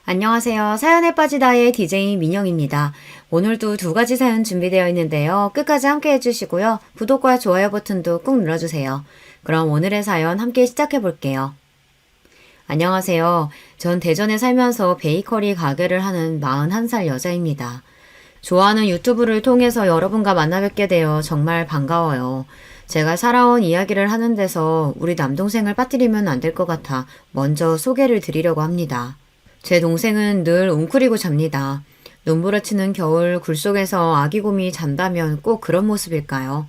안녕하세요. 사연에 빠지다의 DJ 민영입니다. 오늘도 두 가지 사연 준비되어 있는데요. 끝까지 함께 해주시고요. 구독과 좋아요 버튼도 꾹 눌러주세요. 그럼 오늘의 사연 함께 시작해 볼게요. 안녕하세요. 전 대전에 살면서 베이커리 가게를 하는 41살 여자입니다. 좋아하는 유튜브를 통해서 여러분과 만나 뵙게 되어 정말 반가워요. 제가 살아온 이야기를 하는 데서 우리 남동생을 빠뜨리면 안 될 것 같아 먼저 소개를 드리려고 합니다. 제 동생은 늘 웅크리고 잡니다. 눈부라치는 겨울 굴 속에서 아기 곰이 잔다면 꼭 그런 모습일까요?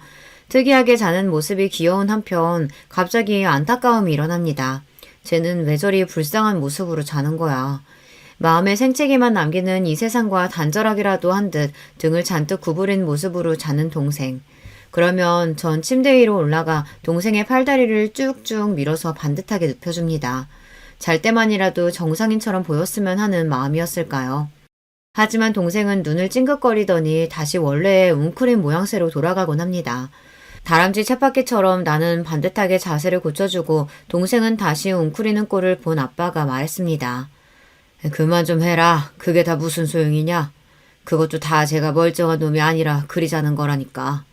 특이하게 자는 모습이 귀여운 한편 갑자기 안타까움이 일어납니다. 쟤는 왜 저리 불쌍한 모습으로 자는 거야. 마음의 생채기만 남기는 이 세상과 단절하기라도 한 듯 등을 잔뜩 구부린 모습으로 자는 동생. 그러면 전 침대 위로 올라가 동생의 팔다리를 쭉쭉 밀어서 반듯하게 눕혀줍니다. 잘 때만이라도 정상인처럼 보였으면 하는 마음이었을까요? 하지만 동생은 눈을 찡긋거리더니 다시 원래의 웅크린 모양새로 돌아가곤 합니다. 다람쥐 쳇바퀴처럼 나는 반듯하게 자세를 고쳐주고 동생은 다시 웅크리는 꼴을 본 아빠가 말했습니다. 그만 좀 해라. 그게 다 무슨 소용이냐? 그것도 다 제가 멀쩡한 놈이 아니라 그리 자는 거라니까.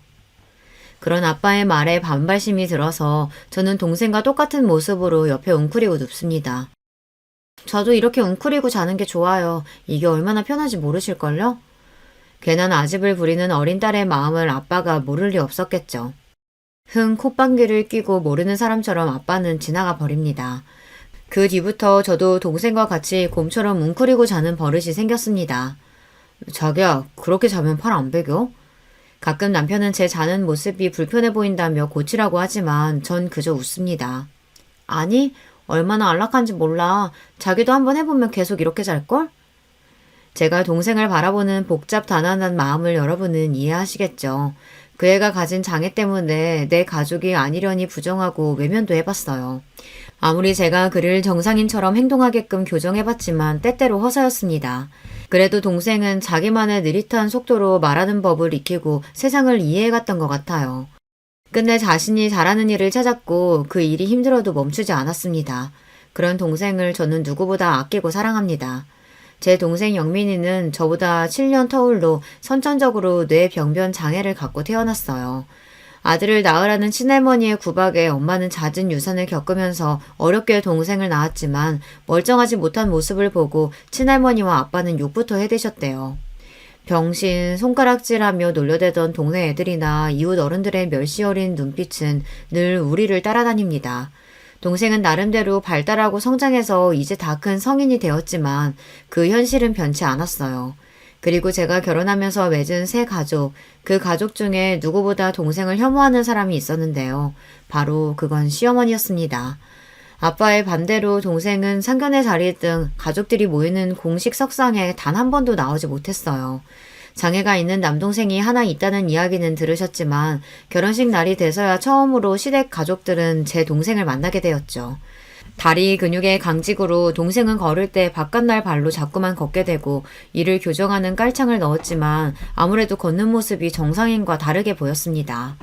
그런 아빠의 말에 반발심이 들어서 저는 동생과 똑같은 모습으로 옆에 웅크리고 눕습니다. 저도 이렇게 웅크리고 자는 게 좋아요. 이게 얼마나 편한지 모르실걸요? 괜한 아집을 부리는 어린 딸의 마음을 아빠가 모를 리 없었겠죠. 흥 콧방귀를 뀌고 모르는 사람처럼 아빠는 지나가 버립니다. 그 뒤부터 저도 동생과 같이 곰처럼 웅크리고 자는 버릇이 생겼습니다. 자기야, 그렇게 자면 팔 안 베겨? 가끔 남편은 제 자는 모습이 불편해 보인다며 고치라고 하지만 전 그저 웃습니다. 아니, 얼마나 안락한지 몰라. 자기도 한번 해보면 계속 이렇게 잘걸? 제가 동생을 바라보는 복잡 단안한 마음을 여러분은 이해하시겠죠. 그 애가 가진 장애 때문에 내 가족이 아니려니 부정하고 외면도 해봤어요. 아무리 제가 그를 정상인처럼 행동하게끔 교정해봤지만 때때로 허사였습니다. 그래도 동생은 자기만의 느릿한 속도로 말하는 법을 익히고 세상을 이해해갔던 것 같아요. 끝내 자신이 잘하는 일을 찾았고 그 일이 힘들어도 멈추지 않았습니다. 그런 동생을 저는 누구보다 아끼고 사랑합니다. 제 동생 영민이는 저보다 7년 터울로 선천적으로 뇌병변 장애를 갖고 태어났어요. 아들을 낳으라는 친할머니의 구박에 엄마는 잦은 유산을 겪으면서 어렵게 동생을 낳았지만 멀쩡하지 못한 모습을 보고 친할머니와 아빠는 욕부터 해대셨대요. 병신, 손가락질하며 놀려대던 동네 애들이나 이웃 어른들의 멸시 어린 눈빛은 늘 우리를 따라다닙니다. 동생은 나름대로 발달하고 성장해서 이제 다 큰 성인이 되었지만 그 현실은 변치 않았어요. 그리고 제가 결혼하면서 맺은 새 가족, 그 가족 중에 누구보다 동생을 혐오하는 사람이 있었는데요. 바로 그건 시어머니였습니다. 아빠의 반대로 동생은 상견례 자리 등 가족들이 모이는 공식 석상에 단 한 번도 나오지 못했어요. 장애가 있는 남동생이 하나 있다는 이야기는 들으셨지만 결혼식 날이 돼서야 처음으로 시댁 가족들은 제 동생을 만나게 되었죠. 다리 근육의 강직으로 동생은 걸을 때 바깥날 발로 자꾸만 걷게 되고 이를 교정하는 깔창을 넣었지만 아무래도 걷는 모습이 정상인과 다르게 보였습니다.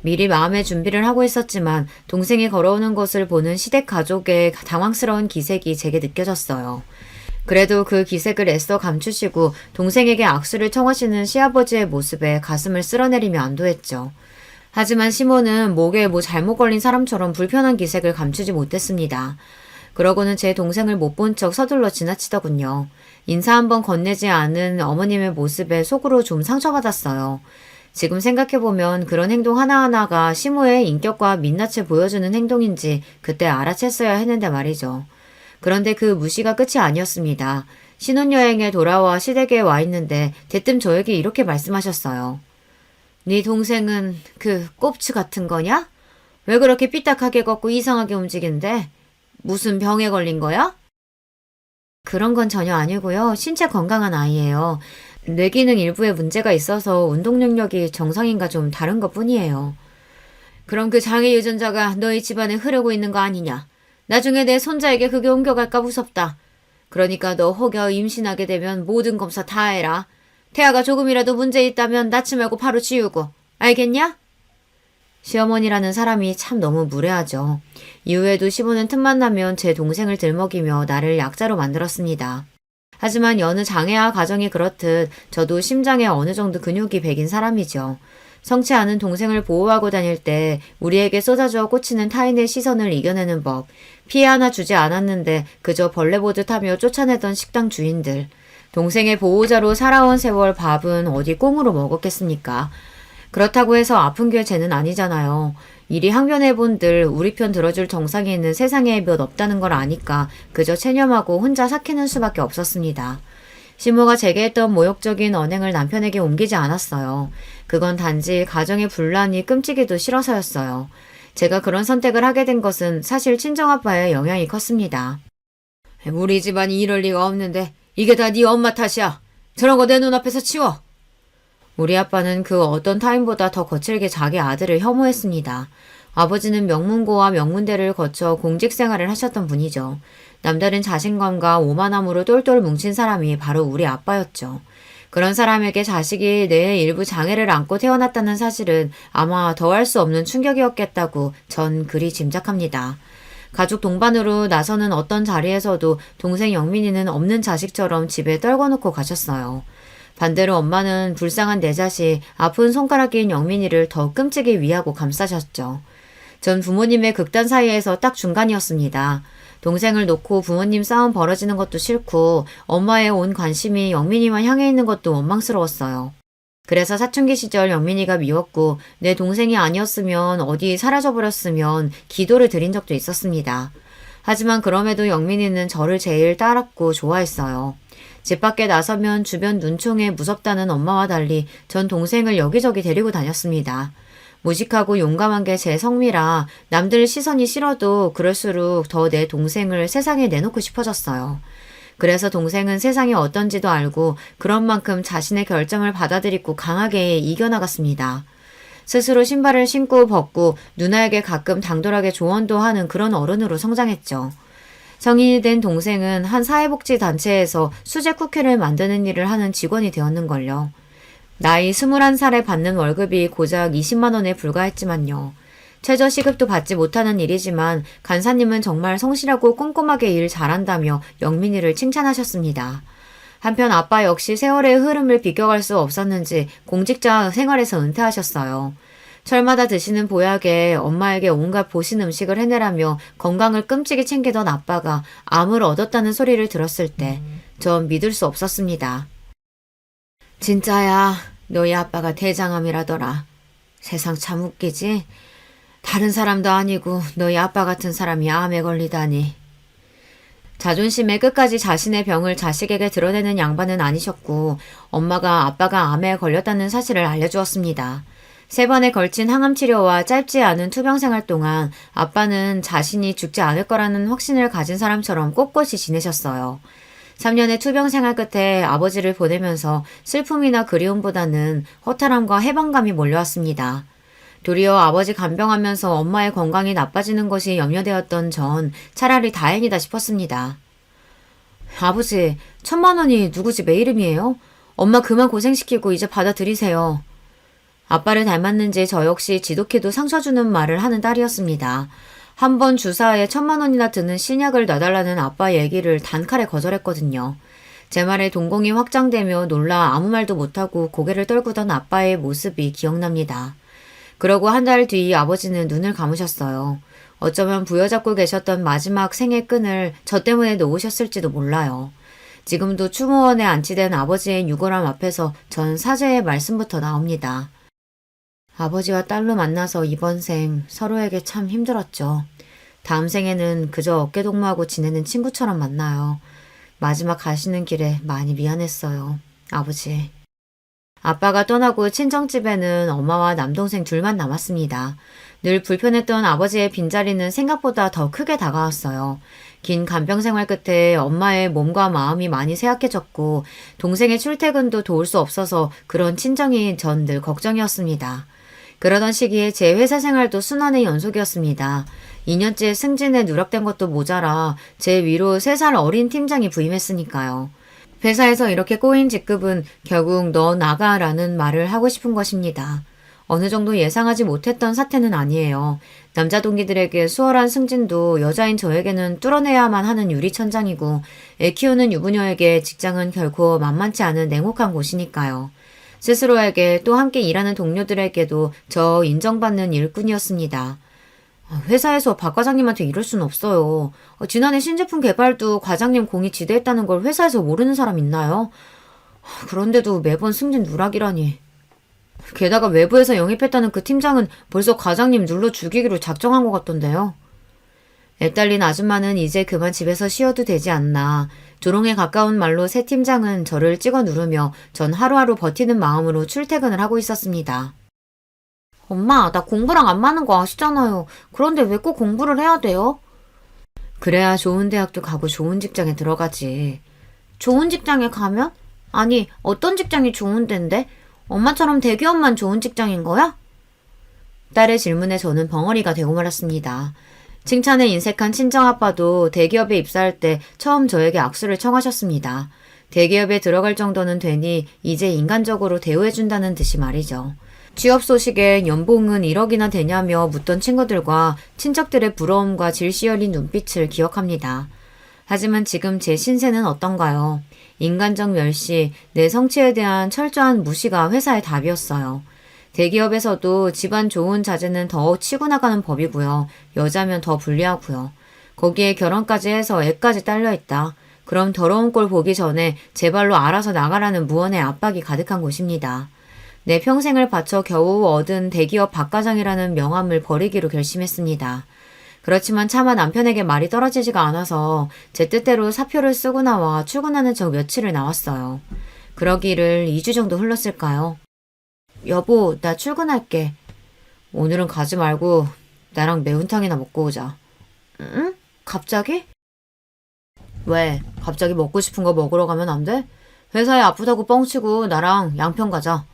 미리 마음의 준비를 하고 있었지만 동생이 걸어오는 것을 보는 시댁 가족의 당황스러운 기색이 제게 느껴졌어요. 그래도 그 기색을 애써 감추시고 동생에게 악수를 청하시는 시아버지의 모습에 가슴을 쓸어내리며 안도했죠. 하지만 시모는 목에 뭐 잘못 걸린 사람처럼 불편한 기색을 감추지 못했습니다. 그러고는 제 동생을 못 본 척 서둘러 지나치더군요. 인사 한번 건네지 않은 어머님의 모습에 속으로 좀 상처받았어요. 지금 생각해보면 그런 행동 하나하나가 시모의 인격과 민낯을 보여주는 행동인지 그때 알아챘어야 했는데 말이죠. 그런데 그 무시가 끝이 아니었습니다. 신혼여행에 돌아와 시댁에 와 있는데 대뜸 저에게 이렇게 말씀하셨어요. 네 동생은 그 꼽추 같은 거냐? 왜 그렇게 삐딱하게 걷고 이상하게 움직이는데? 무슨 병에 걸린 거야? 그런 건 전혀 아니고요. 신체 건강한 아이예요. 뇌기능 일부에 문제가 있어서 운동 능력이 정상인과 좀 다른 것 뿐이에요. 그럼 그 장애 유전자가 너희 집안에 흐르고 있는 거 아니냐? 나중에 내 손자에게 그게 옮겨갈까 무섭다. 그러니까 너 혹여 임신하게 되면 모든 검사 다 해라. 태아가 조금이라도 문제 있다면 낳지 말고 바로 지우고. 알겠냐? 시어머니라는 사람이 참 너무 무례하죠. 이후에도 시부는 틈만 나면 제 동생을 들먹이며 나를 약자로 만들었습니다. 하지만 여느 장애아 가정이 그렇듯 저도 심장에 어느 정도 근육이 배긴 사람이죠. 성치 않은 동생을 보호하고 다닐 때 우리에게 쏟아져 꽂히는 타인의 시선을 이겨내는 법, 피해 하나 주지 않았는데 그저 벌레 보듯 하며 쫓아내던 식당 주인들, 동생의 보호자로 살아온 세월 밥은 어디 꽁으로 먹었겠습니까? 그렇다고 해서 아픈 게 죄는 아니잖아요. 이리 항변해본들 우리 편 들어줄 정상에 있는 세상에 몇 없다는 걸 아니까 그저 체념하고 혼자 삭히는 수밖에 없었습니다. 시모가 제게 했던 모욕적인 언행을 남편에게 옮기지 않았어요. 그건 단지 가정의 분란이 끔찍이도 싫어서였어요. 제가 그런 선택을 하게 된 것은 사실 친정아빠의 영향이 컸습니다. 우리 집안이 이럴 리가 없는데 이게 다 네 엄마 탓이야. 저런 거 내 눈앞에서 치워. 우리 아빠는 그 어떤 타인보다 더 거칠게 자기 아들을 혐오했습니다. 아버지는 명문고와 명문대를 거쳐 공직 생활을 하셨던 분이죠. 남다른 자신감과 오만함으로 똘똘 뭉친 사람이 바로 우리 아빠였죠. 그런 사람에게 자식이 뇌에 일부 장애를 안고 태어났다는 사실은 아마 더할 수 없는 충격이었겠다고 전 그리 짐작합니다. 가족 동반으로 나서는 어떤 자리에서도 동생 영민이는 없는 자식처럼 집에 떨궈놓고 가셨어요. 반대로 엄마는 불쌍한 내 자식, 아픈 손가락인 영민이를 더 끔찍이 위하고 감싸셨죠. 전 부모님의 극단 사이에서 딱 중간이었습니다. 동생을 놓고 부모님 싸움 벌어지는 것도 싫고 엄마의 온 관심이 영민이만 향해 있는 것도 원망스러웠어요. 그래서 사춘기 시절 영민이가 미웠고 내 동생이 아니었으면 어디 사라져버렸으면 기도를 드린 적도 있었습니다. 하지만 그럼에도 영민이는 저를 제일 따랐고 좋아했어요. 집 밖에 나서면 주변 눈총에 무섭다는 엄마와 달리 전 동생을 여기저기 데리고 다녔습니다. 무식하고 용감한 게 제 성미라 남들 시선이 싫어도 그럴수록 더 내 동생을 세상에 내놓고 싶어졌어요. 그래서 동생은 세상이 어떤지도 알고 그런 만큼 자신의 결정을 받아들이고 강하게 이겨나갔습니다. 스스로 신발을 신고 벗고 누나에게 가끔 당돌하게 조언도 하는 그런 어른으로 성장했죠. 성인이 된 동생은 한 사회복지단체에서 수제 쿠키를 만드는 일을 하는 직원이 되었는걸요. 나이 21살에 받는 월급이 고작 20만 원에 불과했지만요. 최저 시급도 받지 못하는 일이지만 간사님은 정말 성실하고 꼼꼼하게 일 잘한다며 영민이를 칭찬하셨습니다. 한편 아빠 역시 세월의 흐름을 비껴갈 수 없었는지 공직자 생활에서 은퇴하셨어요. 철마다 드시는 보약에 엄마에게 온갖 보신 음식을 해내라며 건강을 끔찍이 챙기던 아빠가 암을 얻었다는 소리를 들었을 때 전 믿을 수 없었습니다. 진짜야, 너희 아빠가 대장암이라더라. 세상 참 웃기지? 다른 사람도 아니고 너희 아빠 같은 사람이 암에 걸리다니. 자존심에 끝까지 자신의 병을 자식에게 드러내는 양반은 아니셨고 엄마가 아빠가 암에 걸렸다는 사실을 알려주었습니다. 3번에 걸친 항암 치료와 짧지 않은 투병 생활 동안 아빠는 자신이 죽지 않을 거라는 확신을 가진 사람처럼 꼿꼿이 지내셨어요. 3년의 투병 생활 끝에 아버지를 보내면서 슬픔이나 그리움보다는 허탈함과 해방감이 몰려왔습니다. 도리어 아버지 간병하면서 엄마의 건강이 나빠지는 것이 염려되었던 전 차라리 다행이다 싶었습니다. 아버지, 1,000만 원이 누구 집의 이름이에요? 엄마 그만 고생시키고 이제 받아들이세요. 아빠를 닮았는지 저 역시 지독히도 상처 주는 말을 하는 딸이었습니다. 한 번 주사에 1,000만 원이나 드는 신약을 놔달라는 아빠 얘기를 단칼에 거절했거든요. 제 말에 동공이 확장되며 놀라 아무 말도 못하고 고개를 떨구던 아빠의 모습이 기억납니다. 그러고 한 달 뒤 아버지는 눈을 감으셨어요. 어쩌면 부여잡고 계셨던 마지막 생의 끈을 저 때문에 놓으셨을지도 몰라요. 지금도 추모원에 안치된 아버지의 유골함 앞에서 전 사죄의 말씀부터 나옵니다. 아버지와 딸로 만나서 이번 생 서로에게 참 힘들었죠. 다음 생에는 그저 어깨동무하고 지내는 친구처럼 만나요. 마지막 가시는 길에 많이 미안했어요. 아버지. 아빠가 떠나고 친정집에는 엄마와 남동생 둘만 남았습니다. 늘 불편했던 아버지의 빈자리는 생각보다 더 크게 다가왔어요. 긴 간병 생활 끝에 엄마의 몸과 마음이 많이 쇠약해졌고 동생의 출퇴근도 도울 수 없어서 그런 친정이 전 늘 걱정이었습니다. 그러던 시기에 제 회사 생활도 순환의 연속이었습니다. 2년째 승진에 누락된 것도 모자라 제 위로 3살 어린 팀장이 부임했으니까요. 회사에서 이렇게 꼬인 직급은 결국 너 나가라는 말을 하고 싶은 것입니다. 어느 정도 예상하지 못했던 사태는 아니에요. 남자 동기들에게 수월한 승진도 여자인 저에게는 뚫어내야만 하는 유리천장이고 애 키우는 유부녀에게 직장은 결코 만만치 않은 냉혹한 곳이니까요. 스스로에게 또 함께 일하는 동료들에게도 저 인정받는 일꾼이었습니다. 회사에서 박 과장님한테 이럴 순 없어요. 지난해 신제품 개발도 과장님 공이 지대했다는 걸 회사에서 모르는 사람 있나요? 그런데도 매번 승진 누락이라니. 게다가 외부에서 영입했다는 그 팀장은 벌써 과장님 눌러 죽이기로 작정한 것 같던데요. 애딸린 아줌마는 이제 그만 집에서 쉬어도 되지 않나. 조롱에 가까운 말로 새 팀장은 저를 찍어 누르며 전 하루하루 버티는 마음으로 출퇴근을 하고 있었습니다. 엄마, 나 공부랑 안 맞는 거 아시잖아요. 그런데 왜 꼭 공부를 해야 돼요? 그래야 좋은 대학도 가고 좋은 직장에 들어가지. 좋은 직장에 가면? 아니, 어떤 직장이 좋은 데인데? 엄마처럼 대기업만 좋은 직장인 거야? 딸의 질문에 저는 벙어리가 되고 말았습니다. 칭찬에 인색한 친정아빠도 대기업에 입사할 때 처음 저에게 악수를 청하셨습니다. 대기업에 들어갈 정도는 되니 이제 인간적으로 대우해준다는 듯이 말이죠. 취업 소식에 연봉은 1억이나 되냐며 묻던 친구들과 친척들의 부러움과 질시 어린 눈빛을 기억합니다. 하지만 지금 제 신세는 어떤가요? 인간적 멸시, 내 성취에 대한 철저한 무시가 회사의 답이었어요. 대기업에서도 집안 좋은 자제는 더 치고 나가는 법이고요. 여자면 더 불리하고요. 거기에 결혼까지 해서 애까지 딸려있다. 그럼 더러운 꼴 보기 전에 제 발로 알아서 나가라는 무언의 압박이 가득한 곳입니다. 내 평생을 바쳐 겨우 얻은 대기업 박과장이라는 명함을 버리기로 결심했습니다. 그렇지만 차마 남편에게 말이 떨어지지가 않아서 제 뜻대로 사표를 쓰고 나와 출근하는 저 며칠을 나왔어요. 그러기를 2주 정도 흘렀을까요? 여보, 나 출근할게. 오늘은 가지 말고 나랑 매운탕이나 먹고 오자. 응? 갑자기? 왜? 갑자기 먹고 싶은 거 먹으러 가면 안 돼? 회사에 아프다고 뻥치고 나랑 양평 가자.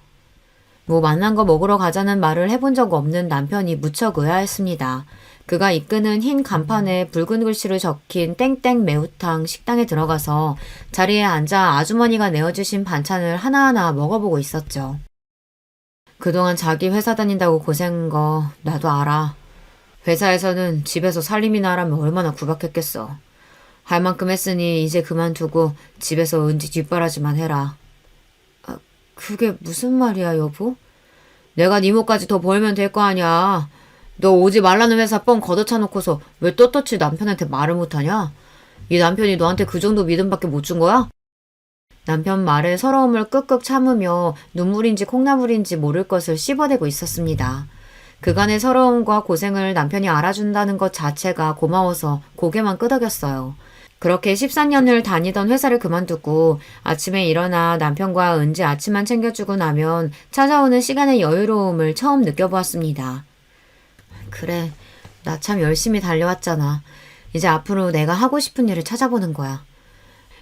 뭐 만난 거 먹으러 가자는 말을 해본 적 없는 남편이 무척 의아했습니다. 그가 이끄는 흰 간판에 붉은 글씨로 적힌 땡땡 매우탕 식당에 들어가서 자리에 앉아 아주머니가 내어주신 반찬을 하나하나 먹어보고 있었죠. 그동안 자기 회사 다닌다고 고생한 거 나도 알아. 회사에서는 집에서 살림이나 하라면 얼마나 구박했겠어. 할 만큼 했으니 이제 그만두고 집에서 은지 뒷바라지만 해라. 그게 무슨 말이야, 여보? 내가 네 몫까지 더 벌면 될 거 아니야. 너 오지 말라는 회사 뻥 걷어차놓고서 왜 떳떳이 남편한테 말을 못하냐? 이 남편이 너한테 그 정도 믿음밖에 못 준 거야? 남편 말에 서러움을 끄끄 참으며 눈물인지 콩나물인지 모를 것을 씹어대고 있었습니다. 그간의 서러움과 고생을 남편이 알아준다는 것 자체가 고마워서 고개만 끄덕였어요. 그렇게 14년을 다니던 회사를 그만두고 아침에 일어나 남편과 은지 아침만 챙겨주고 나면 찾아오는 시간의 여유로움을 처음 느껴보았습니다. 그래, 나 참 열심히 달려왔잖아. 이제 앞으로 내가 하고 싶은 일을 찾아보는 거야.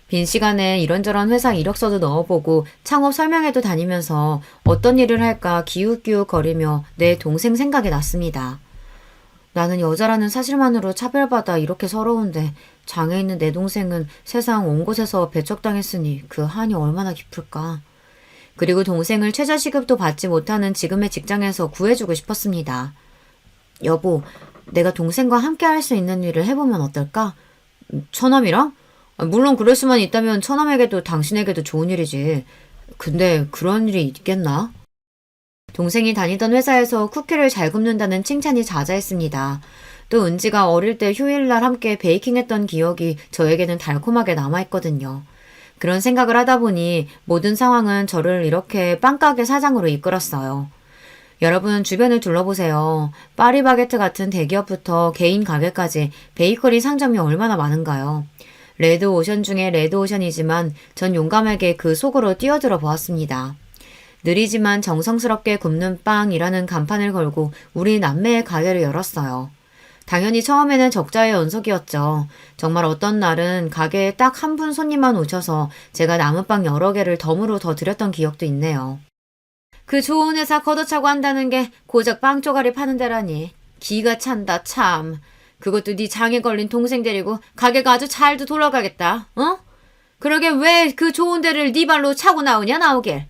빈 시간에 이런저런 회사 이력서도 넣어보고 창업 설명회도 다니면서 어떤 일을 할까 기웃기웃거리며 내 동생 생각이 났습니다. 나는 여자라는 사실만으로 차별받아 이렇게 서러운데 장애 있는 내 동생은 세상 온 곳에서 배척당했으니 그 한이 얼마나 깊을까. 그리고 동생을 최저시급도 받지 못하는 지금의 직장에서 구해주고 싶었습니다. 여보, 내가 동생과 함께 할 수 있는 일을 해보면 어떨까? 처남이랑? 물론 그럴 수만 있다면 처남에게도 당신에게도 좋은 일이지. 근데 그런 일이 있겠나? 동생이 다니던 회사에서 쿠키를 잘 굽는다는 칭찬이 자자했습니다. 또 은지가 어릴 때 휴일날 함께 베이킹했던 기억이 저에게는 달콤하게 남아있거든요. 그런 생각을 하다 보니 모든 상황은 저를 이렇게 빵가게 사장으로 이끌었어요. 여러분 주변을 둘러보세요. 파리바게트 같은 대기업부터 개인 가게까지 베이커리 상점이 얼마나 많은가요? 레드오션 중에 레드오션이지만 전 용감하게 그 속으로 뛰어들어 보았습니다. 느리지만 정성스럽게 굽는 빵이라는 간판을 걸고 우리 남매의 가게를 열었어요. 당연히 처음에는 적자의 연속이었죠. 정말 어떤 날은 가게에 딱 한 분 손님만 오셔서 제가 남은 빵 여러 개를 덤으로 더 드렸던 기억도 있네요. 그 좋은 회사 걷어차고 한다는 게 고작 빵 쪼가리 파는 데라니. 기가 찬다 참. 그것도 네 장에 걸린 동생 데리고 가게가 아주 잘도 돌아가겠다. 어? 그러게 왜 그 좋은 데를 네 발로 차고 나오냐 나오길.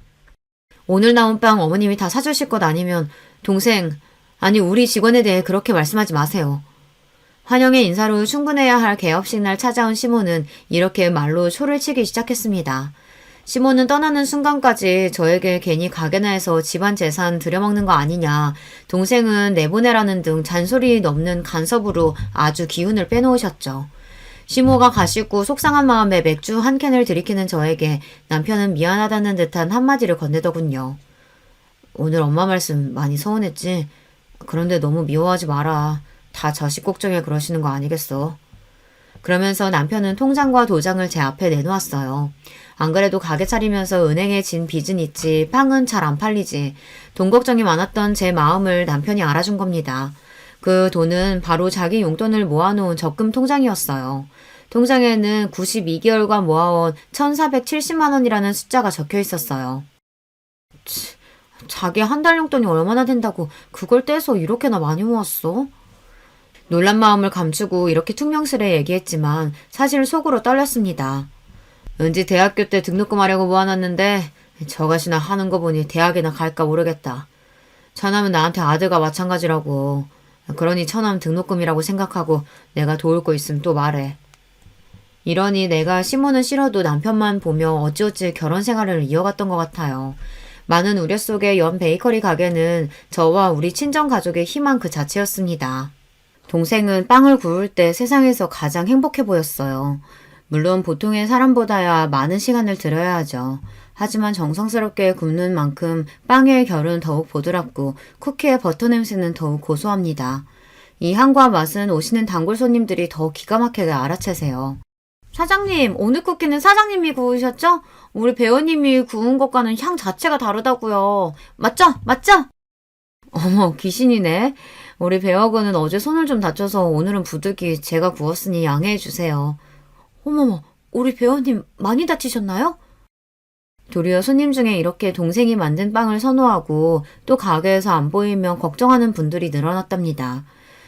오늘 나온 빵 어머님이 다 사주실 것 아니면 동생, 아니 우리 직원에 대해 그렇게 말씀하지 마세요. 환영의 인사로 충분해야 할 개업식 날 찾아온 시몬은 이렇게 말로 초를 치기 시작했습니다. 시몬은 떠나는 순간까지 저에게 괜히 가게나 해서 집안 재산 들여먹는 거 아니냐, 동생은 내보내라는 등 잔소리 넘는 간섭으로 아주 기운을 빼놓으셨죠. 시모가 가시고 속상한 마음에 맥주 한 캔을 들이키는 저에게 남편은 미안하다는 듯한 한마디를 건네더군요. 오늘 엄마 말씀 많이 서운했지? 그런데 너무 미워하지 마라. 다 자식 걱정에 그러시는 거 아니겠어? 그러면서 남편은 통장과 도장을 제 앞에 내놓았어요. 안 그래도 가게 차리면서 은행에 진 빚은 있지 빵은 잘 안 팔리지. 돈 걱정이 많았던 제 마음을 남편이 알아준 겁니다. 그 돈은 바로 자기 용돈을 모아놓은 적금 통장이었어요. 통장에는 92개월간 모아온 1,470만 원이라는 숫자가 적혀 있었어요. 자기 한 달 용돈이 얼마나 된다고 그걸 떼서 이렇게나 많이 모았어? 놀란 마음을 감추고 이렇게 퉁명스레 얘기했지만 사실 속으로 떨렸습니다. 왠지 대학교 때 등록금 하려고 모아놨는데 저것이나 하는 거 보니 대학이나 갈까 모르겠다. 처남은 나한테 아들과 마찬가지라고. 그러니 처남 등록금이라고 생각하고 내가 도울 거 있으면 또 말해. 이러니 내가 시모는 싫어도 남편만 보며 어찌어찌 결혼 생활을 이어갔던 것 같아요. 많은 우려 속에 연 베이커리 가게는 저와 우리 친정 가족의 희망 그 자체였습니다. 동생은 빵을 구울 때 세상에서 가장 행복해 보였어요. 물론 보통의 사람보다야 많은 시간을 들여야 하죠. 하지만 정성스럽게 굽는 만큼 빵의 결은 더욱 보드랍고 쿠키의 버터 냄새는 더욱 고소합니다. 이 향과 맛은 오시는 단골 손님들이 더 기가 막히게 알아채세요. 사장님, 오늘 쿠키는 사장님이 구우셨죠? 우리 배우님이 구운 것과는 향 자체가 다르다고요. 맞죠? 맞죠? 어머, 귀신이네. 우리 배우군은 어제 손을 좀 다쳐서 오늘은 부득이 제가 구웠으니 양해해 주세요. 어머머, 우리 배우님 많이 다치셨나요? 도리어 손님 중에 이렇게 동생이 만든 빵을 선호하고 또 가게에서 안 보이면 걱정하는 분들이 늘어났답니다.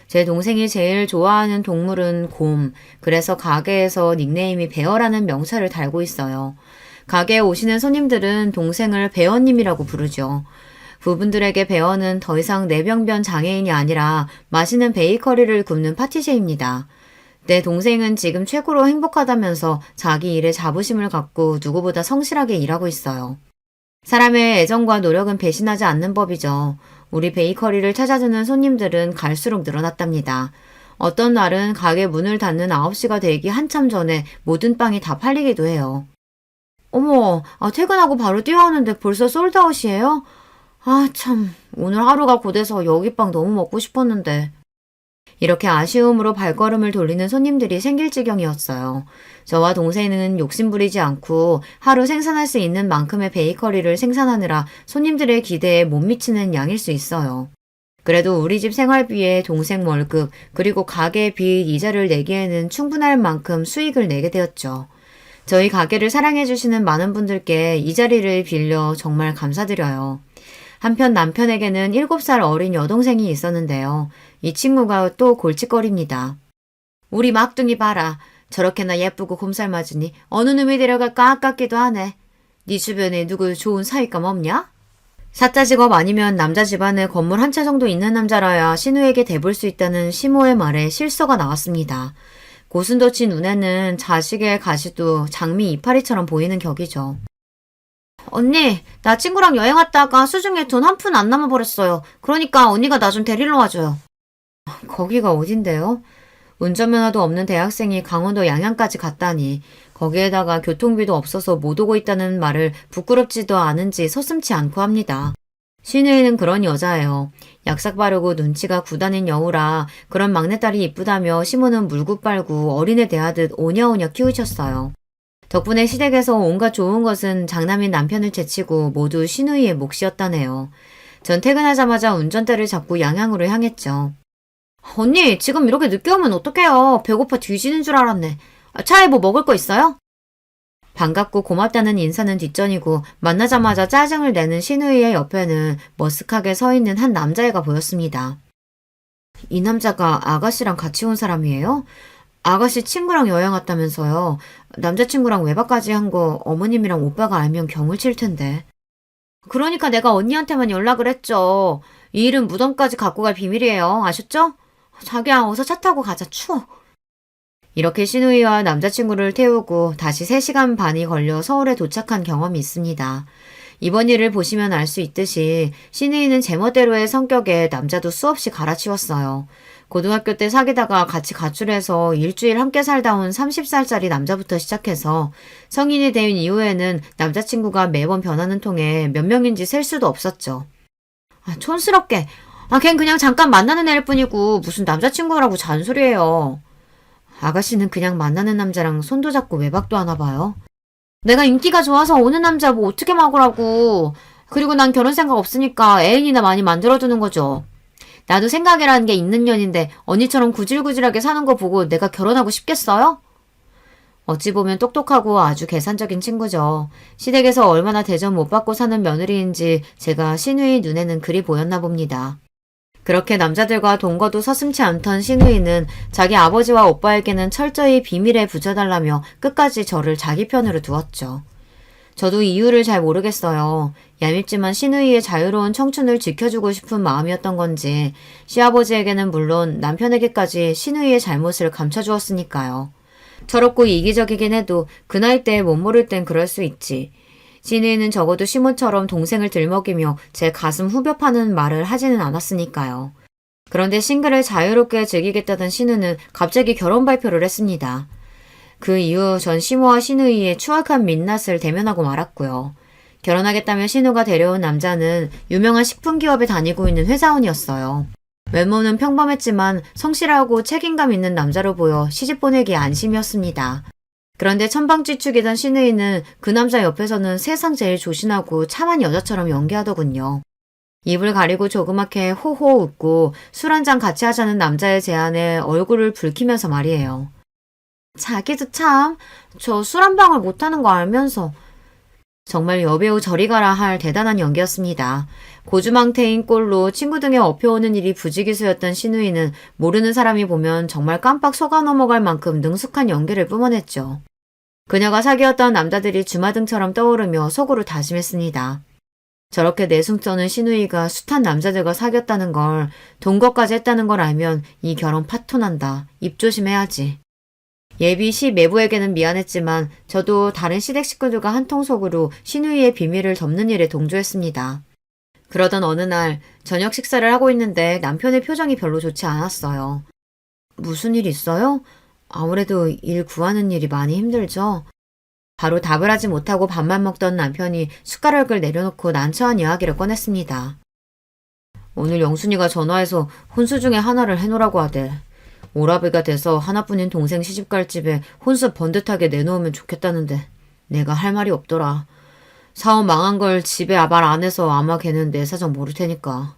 제 동생이 제일 좋아하는 동물은 곰, 그래서 가게에서 닉네임이 베어라는 명찰을 달고 있어요. 가게에 오시는 손님들은 동생을 배어님이라고 부르죠. 부분들에게 베어는 더 이상 내병변 장애인이 아니라 맛있는 베이커리를 굽는 파티셰입니다. 내 동생은 지금 최고로 행복하다면서 자기 일에 자부심을 갖고 누구보다 성실하게 일하고 있어요. 사람의 애정과 노력은 배신하지 않는 법이죠. 우리 베이커리를 찾아주는 손님들은 갈수록 늘어났답니다. 어떤 날은 가게 문을 닫는 9시가 되기 한참 전에 모든 빵이 다 팔리기도 해요. 어머, 퇴근하고 바로 뛰어오는데 벌써 솔드아웃이에요? 참, 오늘 하루가 고돼서 여기 빵 너무 먹고 싶었는데. 이렇게 아쉬움으로 발걸음을 돌리는 손님들이 생길 지경이었어요. 저와 동생은 욕심부리지 않고 하루 생산할 수 있는 만큼의 베이커리를 생산하느라 손님들의 기대에 못 미치는 양일 수 있어요. 그래도 우리 집 생활비에 동생 월급 그리고 가게 빚 이자를 내기에는 충분할 만큼 수익을 내게 되었죠. 저희 가게를 사랑해주시는 많은 분들께 이 자리를 빌려 정말 감사드려요. 한편 남편에게는 7살 어린 여동생이 있었는데요. 이 친구가 또 골칫거립니다. 우리 막둥이 봐라. 저렇게나 예쁘고 곰살맞으니 어느 놈이 데려갈까 아깝기도 하네. 네 주변에 누구 좋은 사위감 없냐? 사짜 직업 아니면 남자 집안에 건물 한 채 정도 있는 남자라야 신우에게 대볼 수 있다는 시모의 말에 실서가 나왔습니다. 고슴도치 눈에는 자식의 가시도 장미 이파리처럼 보이는 격이죠. 언니, 나 친구랑 여행 왔다가 수중에 돈 한 푼 안 남아버렸어요. 그러니까 언니가 나 좀 데리러 와줘요. 거기가 어딘데요? 운전면허도 없는 대학생이 강원도 양양까지 갔다니. 거기에다가 교통비도 없어서 못 오고 있다는 말을 부끄럽지도 않은지 서슴지 않고 합니다. 신우이는 그런 여자예요. 약삭 바르고 눈치가 구다닌 여우라 그런 막내딸이 이쁘다며 시모는 물고 빨고 어린애 대하듯 오냐오냐 키우셨어요. 덕분에 시댁에서 온갖 좋은 것은 장남인 남편을 제치고 모두 신우이의 몫이었다네요. 전 퇴근하자마자 운전대를 잡고 양양으로 향했죠. 언니, 지금 이렇게 늦게 오면 어떡해요. 배고파 뒤지는 줄 알았네. 차에 뭐 먹을 거 있어요? 반갑고 고맙다는 인사는 뒷전이고 만나자마자 짜증을 내는 신우이의 옆에는 머쓱하게 서 있는 한 남자애가 보였습니다. 이 남자가 아가씨랑 같이 온 사람이에요? 아가씨 친구랑 여행 왔다면서요. 남자친구랑 외박까지 한 거 어머님이랑 오빠가 알면 경을 칠 텐데. 그러니까 내가 언니한테만 연락을 했죠. 이 일은 무덤까지 갖고 갈 비밀이에요. 아셨죠? 자기야, 어서 차 타고 가자. 추워. 이렇게 신우이와 남자친구를 태우고 다시 3시간 반이 걸려 서울에 도착한 경험이 있습니다. 이번 일을 보시면 알 수 있듯이 신우이는 제멋대로의 성격에 남자도 수없이 갈아치웠어요. 고등학교 때 사귀다가 같이 가출해서 일주일 함께 살다 온 30살짜리 남자부터 시작해서 성인이 된 이후에는 남자친구가 매번 변하는 통에 몇 명인지 셀 수도 없었죠. 촌스럽게. 걘 그냥 잠깐 만나는 애일 뿐이고 무슨 남자친구라고 잔소리해요. 아가씨는 그냥 만나는 남자랑 손도 잡고 외박도 하나 봐요. 내가 인기가 좋아서 오는 남자 뭐 어떻게 막으라고. 그리고 난 결혼 생각 없으니까 애인이나 많이 만들어두는 거죠. 나도 생각이라는 게 있는 년인데 언니처럼 구질구질하게 사는 거 보고 내가 결혼하고 싶겠어요? 어찌 보면 똑똑하고 아주 계산적인 친구죠. 시댁에서 얼마나 대접 못 받고 사는 며느리인지 제가 신우이 눈에는 그리 보였나 봅니다. 그렇게 남자들과 동거도 서슴지 않던 신우이는 자기 아버지와 오빠에게는 철저히 비밀에 붙여달라며 끝까지 저를 자기 편으로 두었죠. 저도 이유를 잘 모르겠어요. 얄밉지만 신우이의 자유로운 청춘을 지켜주고 싶은 마음이었던 건지 시아버지에게는 물론 남편에게까지 신우이의 잘못을 감춰주었으니까요. 철없고 이기적이긴 해도 그 나이 때에 못 모를 땐 그럴 수 있지. 신우이는 적어도 시모처럼 동생을 들먹이며 제 가슴 후벼 파는 말을 하지는 않았으니까요. 그런데 싱글을 자유롭게 즐기겠다던 신우는 갑자기 결혼 발표를 했습니다. 그 이후 전 시모와 신우이의 추악한 민낯을 대면하고 말았고요. 결혼하겠다며 신우가 데려온 남자는 유명한 식품기업에 다니고 있는 회사원이었어요. 외모는 평범했지만 성실하고 책임감 있는 남자로 보여 시집 보내기에 안심이었습니다. 그런데 천방지축이던 신우이는 그 남자 옆에서는 세상 제일 조신하고 참한 여자처럼 연기하더군요. 입을 가리고 조그맣게 호호 웃고 술 한잔 같이 하자는 남자의 제안에 얼굴을 붉히면서 말이에요. 자기도 참, 저 술 한 방울 못하는 거 알면서. 정말 여배우 저리 가라 할 대단한 연기였습니다. 고주망태인 꼴로 친구 등에 업혀오는 일이 부지기수였던 신우이는 모르는 사람이 보면 정말 깜빡 속아 넘어갈 만큼 능숙한 연기를 뿜어냈죠. 그녀가 사귀었던 남자들이 주마등처럼 떠오르며 속으로 다짐했습니다. 저렇게 내숭 떠는 신우이가 숱한 남자들과 사귀었다는 걸, 동거까지 했다는 걸 알면 이 결혼 파토난다. 입 조심해야지. 예비 시 매부에게는 미안했지만 저도 다른 시댁 식구들과 한통속으로 신우이의 비밀을 덮는 일에 동조했습니다. 그러던 어느 날 저녁 식사를 하고 있는데 남편의 표정이 별로 좋지 않았어요. 무슨 일 있어요? 아무래도 일 구하는 일이 많이 힘들죠. 바로 답을 하지 못하고 밥만 먹던 남편이 숟가락을 내려놓고 난처한 이야기를 꺼냈습니다. 오늘 영순이가 전화해서 혼수 중에 하나를 해놓으라고 하대. 오라비가 돼서 하나뿐인 동생 시집갈 집에 혼수 번듯하게 내놓으면 좋겠다는데 내가 할 말이 없더라. 사업 망한 걸 집에 말 안 해서 아마 걔는 내 사정 모를 테니까.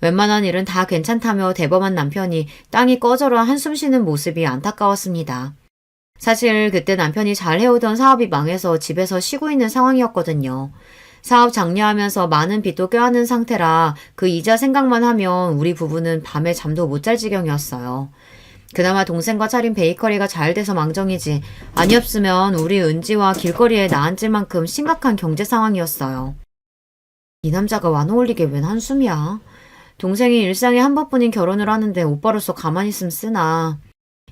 웬만한 일은 다 괜찮다며 대범한 남편이 땅이 꺼져라 한숨 쉬는 모습이 안타까웠습니다. 사실 그때 남편이 잘 해오던 사업이 망해서 집에서 쉬고 있는 상황이었거든요. 사업 장려하면서 많은 빚도 껴안은 상태라 그 이자 생각만 하면 우리 부부는 밤에 잠도 못 잘 지경이었어요. 그나마 동생과 차린 베이커리가 잘 돼서 망정이지 아니었으면 우리 은지와 길거리에 나앉을 만큼 심각한 경제 상황이었어요. 이 남자가 와놓을리게 웬 한숨이야. 동생이 일상에 한 번뿐인 결혼을 하는데 오빠로서 가만히 있으면 쓰나.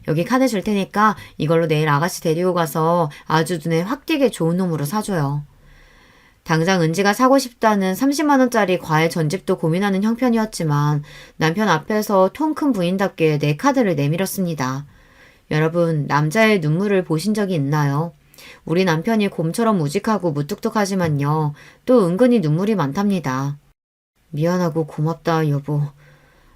여기 카드 줄 테니까 이걸로 내일 아가씨 데리고 가서 아주 눈에 확 띄게 좋은 놈으로 사줘요. 당장 은지가 사고 싶다는 30만 원짜리 과일 전집도 고민하는 형편이었지만 남편 앞에서 통 큰 부인답게 내 카드를 내밀었습니다. 여러분, 남자의 눈물을 보신 적이 있나요? 우리 남편이 곰처럼 우직하고 무뚝뚝하지만요. 또 은근히 눈물이 많답니다. 미안하고 고맙다, 여보.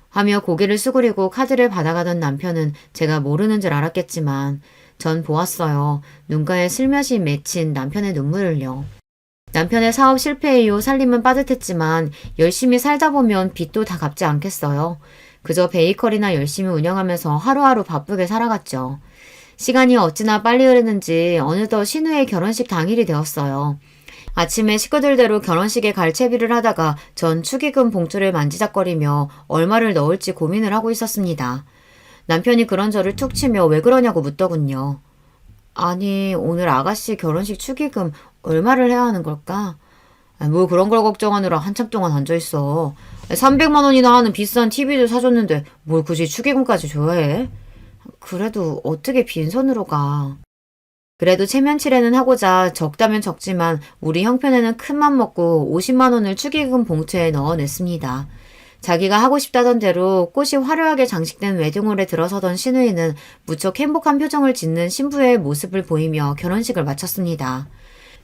하며 고개를 수그리고 카드를 받아가던 남편은 제가 모르는 줄 알았겠지만 전 보았어요. 눈가에 슬며시 맺힌 남편의 눈물을요. 남편의 사업 실패 이후 살림은 빠듯했지만 열심히 살다 보면 빚도 다 갚지 않겠어요. 그저 베이커리나 열심히 운영하면서 하루하루 바쁘게 살아갔죠. 시간이 어찌나 빨리 흐르는지 어느덧 신우의 결혼식 당일이 되었어요. 아침에 식구들대로 결혼식에 갈 채비를 하다가 전 축의금 봉투를 만지작거리며 얼마를 넣을지 고민을 하고 있었습니다. 남편이 그런 저를 툭 치며 왜 그러냐고 묻더군요. 아니, 오늘 아가씨 결혼식 축의금 얼마를 해야 하는 걸까? 뭐 그런 걸 걱정하느라 한참 동안 앉아있어. 300만 원이나 하는 비싼 TV도 사줬는데 뭘 굳이 축의금까지 줘야 해? 그래도 어떻게 빈손으로 가. 그래도 체면치레는 하고자 적다면 적지만 우리 형편에는 큰맘 먹고 50만 원을 축의금 봉투에 넣어냈습니다. 자기가 하고 싶다던 대로 꽃이 화려하게 장식된 웨딩홀에 들어서던 신우이는 무척 행복한 표정을 짓는 신부의 모습을 보이며 결혼식을 마쳤습니다.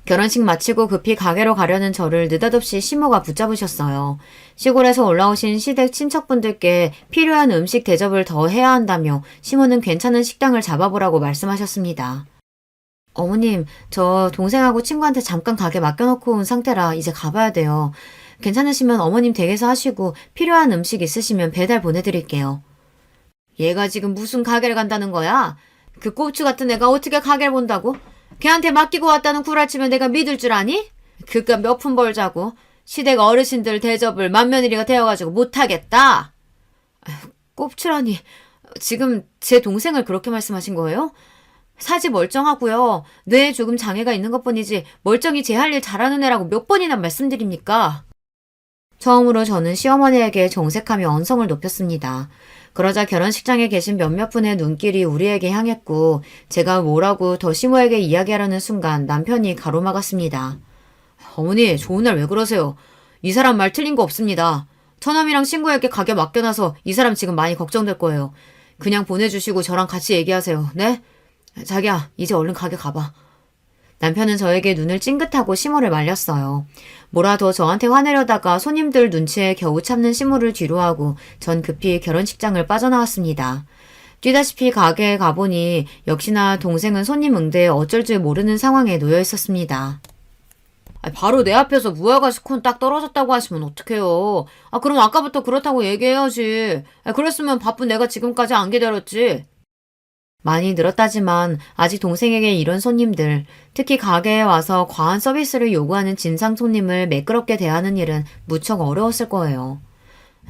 결혼식 마치고 급히 가게로 가려는 저를 느닷없이 시모가 붙잡으셨어요. 시골에서 올라오신 시댁 친척분들께 필요한 음식 대접을 더 해야 한다며 시모는 괜찮은 식당을 잡아보라고 말씀하셨습니다. 어머님, 저 동생하고 친구한테 잠깐 가게 맡겨놓고 온 상태라 이제 가봐야 돼요. 괜찮으시면 어머님 댁에서 하시고 필요한 음식 있으시면 배달 보내드릴게요. 얘가 지금 무슨 가게를 간다는 거야? 그 꼽추 같은 애가 어떻게 가게를 본다고? 걔한테 맡기고 왔다는 구라치면 내가 믿을 줄 아니? 그깟 몇 푼 벌자고 시댁 어르신들 대접을 맏며느리가 되어가지고 못하겠다. 꼽추라니 지금 제 동생을 그렇게 말씀하신 거예요? 사지 멀쩡하고요. 뇌에 조금 장애가 있는 것뿐이지 멀쩡히 제 할 일 잘하는 애라고 몇 번이나 말씀드립니까? 처음으로 저는 시어머니에게 정색하며 언성을 높였습니다. 그러자 결혼식장에 계신 몇몇 분의 눈길이 우리에게 향했고 제가 뭐라고 더 시모에게 이야기하려는 순간 남편이 가로막았습니다. 어머니, 좋은 날 왜 그러세요? 이 사람 말 틀린 거 없습니다. 처남이랑 친구에게 가게 맡겨놔서 이 사람 지금 많이 걱정될 거예요. 그냥 보내주시고 저랑 같이 얘기하세요. 네? 자기야, 이제 얼른 가게 가봐. 남편은 저에게 눈을 찡긋하고 시모를 말렸어요. 뭐라 더 저한테 화내려다가 손님들 눈치에 겨우 참는 시모를 뒤로하고 전 급히 결혼식장을 빠져나왔습니다. 뛰다시피 가게에 가보니 역시나 동생은 손님 응대에 어쩔 줄 모르는 상황에 놓여 있었습니다. 바로 내 앞에서 무화과시 콘 딱 떨어졌다고 하시면 어떡해요. 그럼 아까부터 그렇다고 얘기해야지. 그랬으면 바쁜 내가 지금까지 안 기다렸지. 많이 늘었다지만 아직 동생에게 이런 손님들, 특히 가게에 와서 과한 서비스를 요구하는 진상 손님을 매끄럽게 대하는 일은 무척 어려웠을 거예요.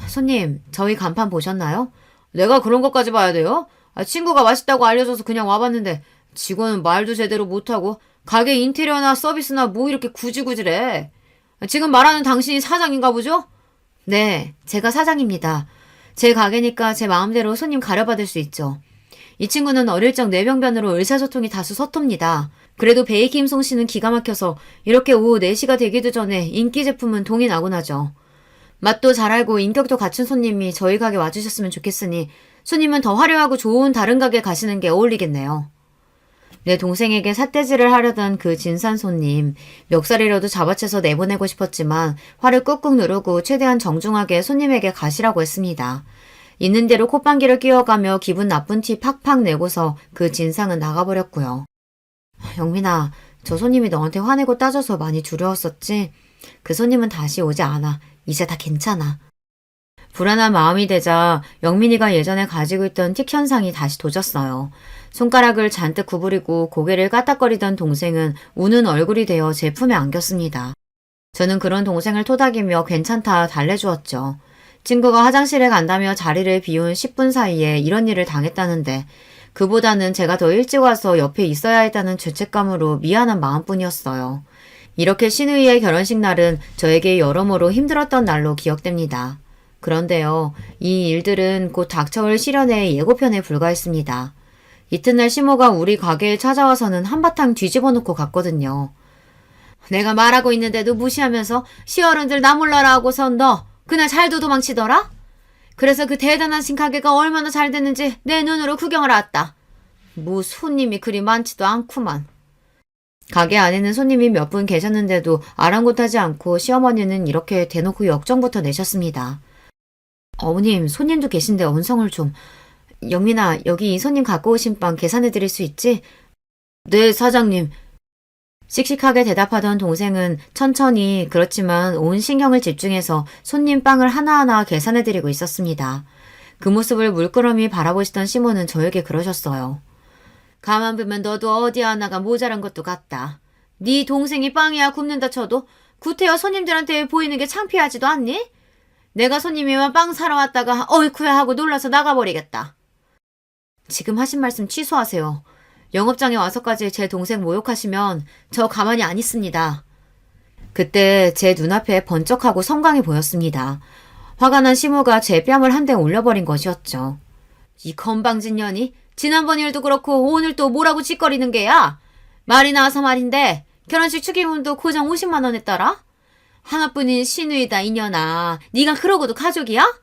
손님, 저희 간판 보셨나요? 내가 그런 것까지 봐야 돼요? 친구가 맛있다고 알려줘서 그냥 와봤는데 직원은 말도 제대로 못하고 가게 인테리어나 서비스나 뭐 이렇게 구질구질해. 지금 말하는 당신이 사장인가 보죠? 네, 제가 사장입니다. 제 가게니까 제 마음대로 손님 가려받을 수 있죠. 이 친구는 어릴 적 뇌병변으로 의사소통이 다소 서툽니다. 그래도 베이킹 솜씨는 기가 막혀서 이렇게 오후 4시가 되기도 전에 인기 제품은 동이 나곤 하죠. 맛도 잘 알고 인격도 갖춘 손님이 저희 가게 와주셨으면 좋겠으니 손님은 더 화려하고 좋은 다른 가게 가시는 게 어울리겠네요. 내 동생에게 삿대질을 하려던 그 진산 손님, 멱살이라도 잡아채서 내보내고 싶었지만 화를 꾹꾹 누르고 최대한 정중하게 손님에게 가시라고 했습니다. 있는 대로 콧방귀를 끼워가며 기분 나쁜 티 팍팍 내고서 그 진상은 나가버렸고요. 영민아, 저 손님이 너한테 화내고 따져서 많이 두려웠었지? 그 손님은 다시 오지 않아. 이제 다 괜찮아. 불안한 마음이 되자 영민이가 예전에 가지고 있던 틱 현상이 다시 도졌어요. 손가락을 잔뜩 구부리고 고개를 까딱거리던 동생은 우는 얼굴이 되어 제 품에 안겼습니다. 저는 그런 동생을 토닥이며 괜찮다 달래주었죠. 친구가 화장실에 간다며 자리를 비운 10분 사이에 이런 일을 당했다는데 그보다는 제가 더 일찍 와서 옆에 있어야 했다는 죄책감으로 미안한 마음뿐이었어요. 이렇게 신우이의 결혼식 날은 저에게 여러모로 힘들었던 날로 기억됩니다. 그런데요, 이 일들은 곧 닥쳐올 시련의 예고편에 불과했습니다. 이튿날 시모가 우리 가게에 찾아와서는 한바탕 뒤집어 놓고 갔거든요. 내가 말하고 있는데도 무시하면서 시어른들 나 몰라라 하고선 너 그날 잘도 도망치더라? 그래서 그 대단한 신가게가 얼마나 잘 됐는지 내 눈으로 구경을 왔다. 뭐 손님이 그리 많지도 않구만. 가게 안에는 손님이 몇 분 계셨는데도 아랑곳하지 않고 시어머니는 이렇게 대놓고 역정부터 내셨습니다. 어머님, 손님도 계신데 언성을 좀. 영민아, 여기 이 손님 갖고 오신 빵 계산해 드릴 수 있지? 네, 사장님. 씩씩하게 대답하던 동생은 천천히 그렇지만 온 신경을 집중해서 손님 빵을 하나하나 계산해드리고 있었습니다. 그 모습을 물끄러미 바라보시던 시모는 저에게 그러셨어요. 가만 보면 너도 어디 하나가 모자란 것도 같다. 네 동생이 빵이야 굽는다 쳐도 구태여 손님들한테 보이는 게 창피하지도 않니? 내가 손님이면 빵 사러 왔다가 어이쿠야 하고 놀라서 나가버리겠다. 지금 하신 말씀 취소하세요. 영업장에 와서까지 제 동생 모욕하시면 저 가만히 안 있습니다. 그때 제 눈앞에 번쩍하고 성광이 보였습니다. 화가 난 시모가 제 뺨을 한 대 올려버린 것이었죠. 이 건방진 년이 지난번 일도 그렇고 오늘 또 뭐라고 짓거리는 게야? 말이 나와서 말인데 결혼식 축의금도 고정 50만 원 했더라? 하나뿐인 시누이다 이년아. 네가 그러고도 가족이야?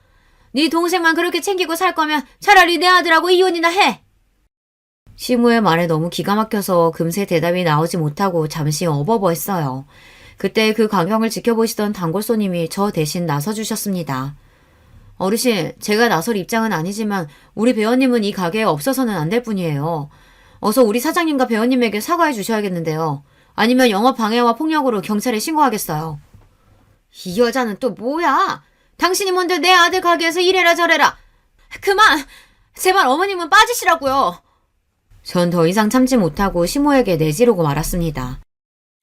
네 동생만 그렇게 챙기고 살 거면 차라리 내 아들하고 이혼이나 해. 시무의 말에 너무 기가 막혀서 금세 대답이 나오지 못하고 잠시 어버버했어요. 그때 그 광경을 지켜보시던 단골 손님이 저 대신 나서주셨습니다. 어르신, 제가 나설 입장은 아니지만 우리 배우님은 이 가게에 없어서는 안 될 뿐이에요. 어서 우리 사장님과 배우님에게 사과해 주셔야겠는데요. 아니면 영업 방해와 폭력으로 경찰에 신고하겠어요. 이 여자는 또 뭐야? 당신이 뭔데 내 아들 가게에서 이래라 저래라. 그만! 제발 어머님은 빠지시라고요. 전 더 이상 참지 못하고 시모에게 내지르고 말았습니다.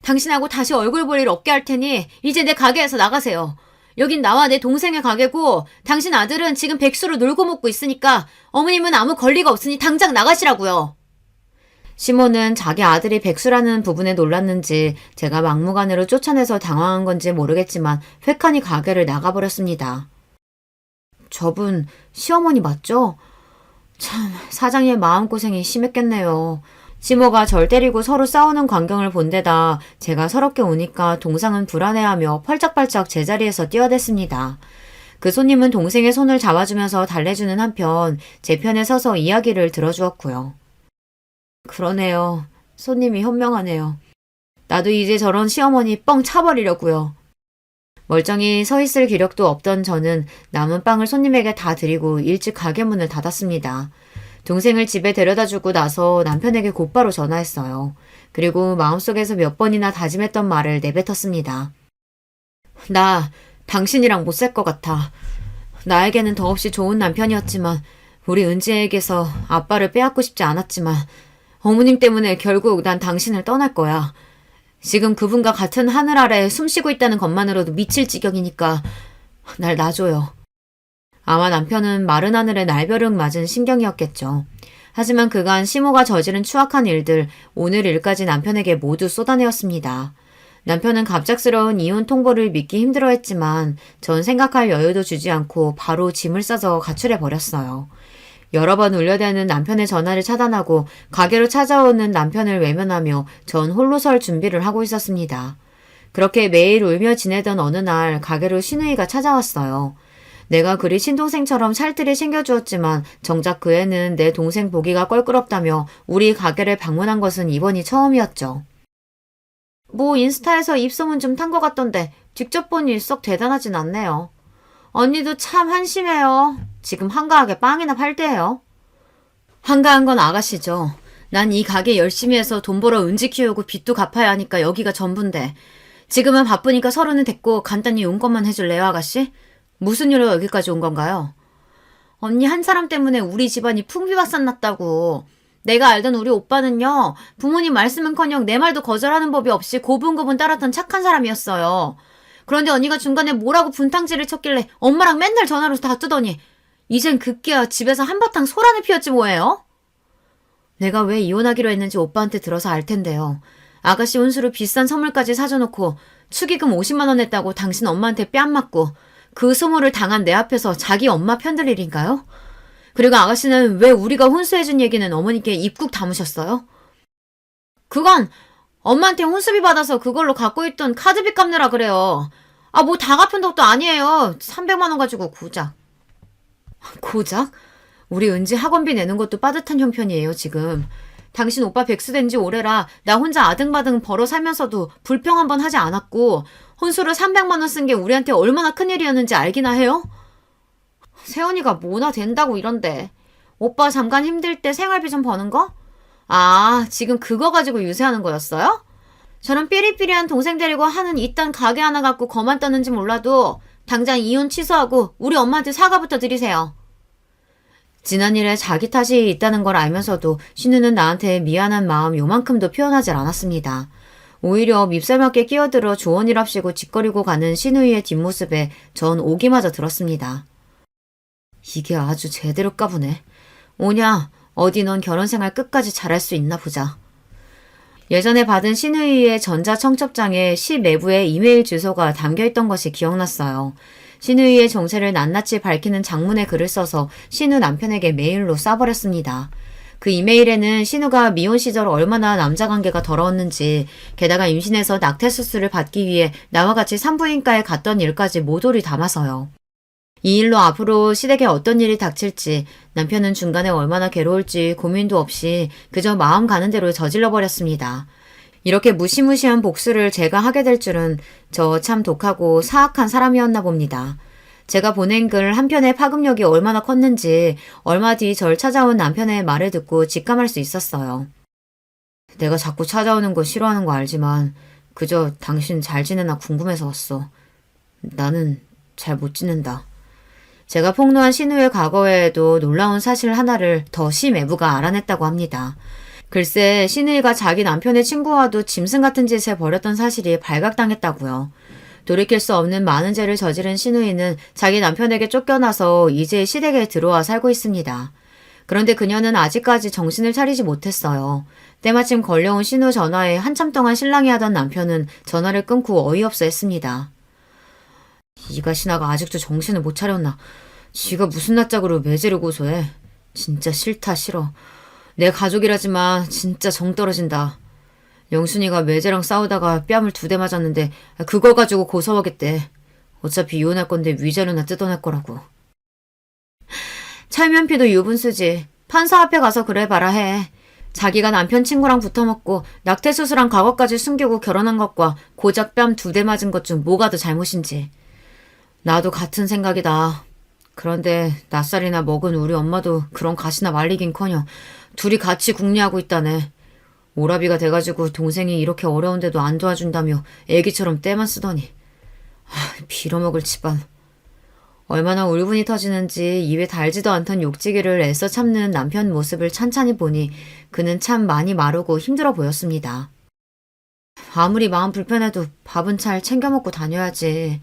당신하고 다시 얼굴 볼 일 없게 할 테니 이제 내 가게에서 나가세요. 여긴 나와 내 동생의 가게고 당신 아들은 지금 백수로 놀고 먹고 있으니까 어머님은 아무 권리가 없으니 당장 나가시라고요. 시모는 자기 아들이 백수라는 부분에 놀랐는지 제가 막무가내로 쫓아내서 당황한 건지 모르겠지만 획하니 가게를 나가버렸습니다. 저분 시어머니 맞죠? 참 사장님의 마음고생이 심했겠네요. 시모가 절 때리고 서로 싸우는 광경을 본 데다 제가 서럽게 우니까 동상은 불안해하며 펄짝펄짝 제자리에서 뛰어댔습니다. 그 손님은 동생의 손을 잡아주면서 달래주는 한편 제 편에 서서 이야기를 들어주었고요. 그러네요. 손님이 현명하네요. 나도 이제 저런 시어머니 뻥 차버리려고요. 멀쩡히 서 있을 기력도 없던 저는 남은 빵을 손님에게 다 드리고 일찍 가게 문을 닫았습니다. 동생을 집에 데려다주고 나서 남편에게 곧바로 전화했어요. 그리고 마음속에서 몇 번이나 다짐했던 말을 내뱉었습니다. 나 당신이랑 못 살 것 같아. 나에게는 더없이 좋은 남편이었지만 우리 은지에게서 아빠를 빼앗고 싶지 않았지만 어머님 때문에 결국 난 당신을 떠날 거야. 지금 그분과 같은 하늘 아래 숨쉬고 있다는 것만으로도 미칠 지경이니까 날 놔줘요. 아마 남편은 마른 하늘에 날벼락 맞은 심경이었겠죠. 하지만 그간 시모가 저지른 추악한 일들, 오늘 일까지 남편에게 모두 쏟아내었습니다. 남편은 갑작스러운 이혼 통보를 믿기 힘들어했지만 전 생각할 여유도 주지 않고 바로 짐을 싸서 가출해버렸어요. 여러 번 울려대는 남편의 전화를 차단하고 가게로 찾아오는 남편을 외면하며 전 홀로 설 준비를 하고 있었습니다. 그렇게 매일 울며 지내던 어느 날 가게로 시누이가 찾아왔어요. 내가 그리 친동생처럼 살뜰히 챙겨주었지만 정작 그 애는 내 동생 보기가 껄끄럽다며 우리 가게를 방문한 것은 이번이 처음이었죠. 뭐 인스타에서 입소문 좀 탄 것 같던데 직접 보니 썩 대단하진 않네요. 언니도 참 한심해요. 지금 한가하게 빵이나 팔 때예요. 한가한 건 아가씨죠. 난 이 가게 열심히 해서 돈 벌어 은지 키우고 빚도 갚아야 하니까 여기가 전부인데 지금은 바쁘니까 서로는 됐고 간단히 용건만 해줄래요 아가씨? 무슨 일로 여기까지 온 건가요? 언니 한 사람 때문에 우리 집안이 풍비박산 났다고. 내가 알던 우리 오빠는요. 부모님 말씀은커녕 내 말도 거절하는 법이 없이 고분고분 따랐던 착한 사람이었어요. 그런데 언니가 중간에 뭐라고 분탕질을 쳤길래 엄마랑 맨날 전화로 다투더니 이젠 급기야 집에서 한바탕 소란을 피웠지 뭐예요? 내가 왜 이혼하기로 했는지 오빠한테 들어서 알 텐데요. 아가씨 혼수로 비싼 선물까지 사줘놓고 축의금 50만 원 냈다고 당신 엄마한테 뺨 맞고 그 소모를 당한 내 앞에서 자기 엄마 편들 일인가요? 그리고 아가씨는 왜 우리가 혼수해준 얘기는 어머니께 입국 담으셨어요? 그건 엄마한테 혼수비 받아서 그걸로 갖고 있던 카드비 갚느라 그래요. 아, 뭐 다 갚은 것도 아니에요. 300만 원 가지고 고작. 고작? 우리 은지 학원비 내는 것도 빠듯한 형편이에요, 지금. 당신 오빠 백수 된 지 오래라 나 혼자 아등바등 벌어 살면서도 불평 한 번 하지 않았고 혼수를 300만 원 쓴 게 우리한테 얼마나 큰일이었는지 알기나 해요? 세연이가 뭐나 된다고 이런데. 오빠 잠깐 힘들 때 생활비 좀 버는 거? 아, 지금 그거 가지고 유세하는 거였어요? 저런 삐리삐리한 동생 데리고 하는 이딴 가게 하나 갖고 거만 떠는지 몰라도 당장 이혼 취소하고 우리 엄마한테 사과부터 드리세요. 지난 일에 자기 탓이 있다는 걸 알면서도 신우는 나한테 미안한 마음 요만큼도 표현하질 않았습니다. 오히려 밉살맞게 끼어들어 조언이랍시고 짓거리고 가는 신우이의 뒷모습에 전 오기마저 들었습니다. 이게 아주 제대로 까부네. 오냐, 어디 넌 결혼생활 끝까지 잘할 수 있나 보자. 예전에 받은 신우이의 전자청첩장에 시 매부의 이메일 주소가 담겨있던 것이 기억났어요. 신우이의 정체를 낱낱이 밝히는 장문의 글을 써서 신우 남편에게 메일로 쏴버렸습니다. 그 이메일에는 신우가 미혼 시절 얼마나 남자관계가 더러웠는지, 게다가 임신해서 낙태수술을 받기 위해 나와 같이 산부인과에 갔던 일까지 모조리 담아서요. 이 일로 앞으로 시댁에 어떤 일이 닥칠지, 남편은 중간에 얼마나 괴로울지 고민도 없이 그저 마음 가는 대로 저질러버렸습니다. 이렇게 무시무시한 복수를 제가 하게 될 줄은 저 참 독하고 사악한 사람이었나 봅니다. 제가 보낸 글 한 편의 파급력이 얼마나 컸는지 얼마 뒤 절 찾아온 남편의 말을 듣고 직감할 수 있었어요. 내가 자꾸 찾아오는 거 싫어하는 거 알지만 그저 당신 잘 지내나 궁금해서 왔어. 나는 잘 못 지낸다. 제가 폭로한 신우의 과거에도 놀라운 사실 하나를 더 시매부가 알아냈다고 합니다. 글쎄 신우이가 자기 남편의 친구와도 짐승 같은 짓을 벌였던 사실이 발각당했다고요. 돌이킬 수 없는 많은 죄를 저지른 신우이는 자기 남편에게 쫓겨나서 이제 시댁에 들어와 살고 있습니다. 그런데 그녀는 아직까지 정신을 차리지 못했어요. 때마침 걸려온 신우 전화에 한참 동안 실랑이 하던 남편은 전화를 끊고 어이없어 했습니다. 이가 신하가 아직도 정신을 못 차렸나. 지가 무슨 낯짝으로 매제를 고소해. 진짜 싫다 싫어. 내 가족이라지만 진짜 정 떨어진다. 영순이가 매제랑 싸우다가 뺨을 2대 맞았는데 그걸 가지고 고소하겠대. 어차피 이혼할 건데 위자료나 뜯어낼 거라고. 철면피도 유분수지. 판사 앞에 가서 그래봐라 해. 자기가 남편 친구랑 붙어먹고 낙태수술한 과거까지 숨기고 결혼한 것과 고작 뺨 2대 맞은 것 중 뭐가 더 잘못인지. 나도 같은 생각이다. 그런데 낯살이나 먹은 우리 엄마도 그런 가시나 말리긴커녕 둘이 같이 궁리하고 있다네. 오라비가 돼가지고 동생이 이렇게 어려운데도 안 도와준다며 애기처럼 떼만 쓰더니. 빌어먹을 집안. 얼마나 울분이 터지는지 입에 달지도 않던 욕지기를 애써 참는 남편 모습을 찬찬히 보니 그는 참 많이 마르고 힘들어 보였습니다. 아무리 마음 불편해도 밥은 잘 챙겨 먹고 다녀야지.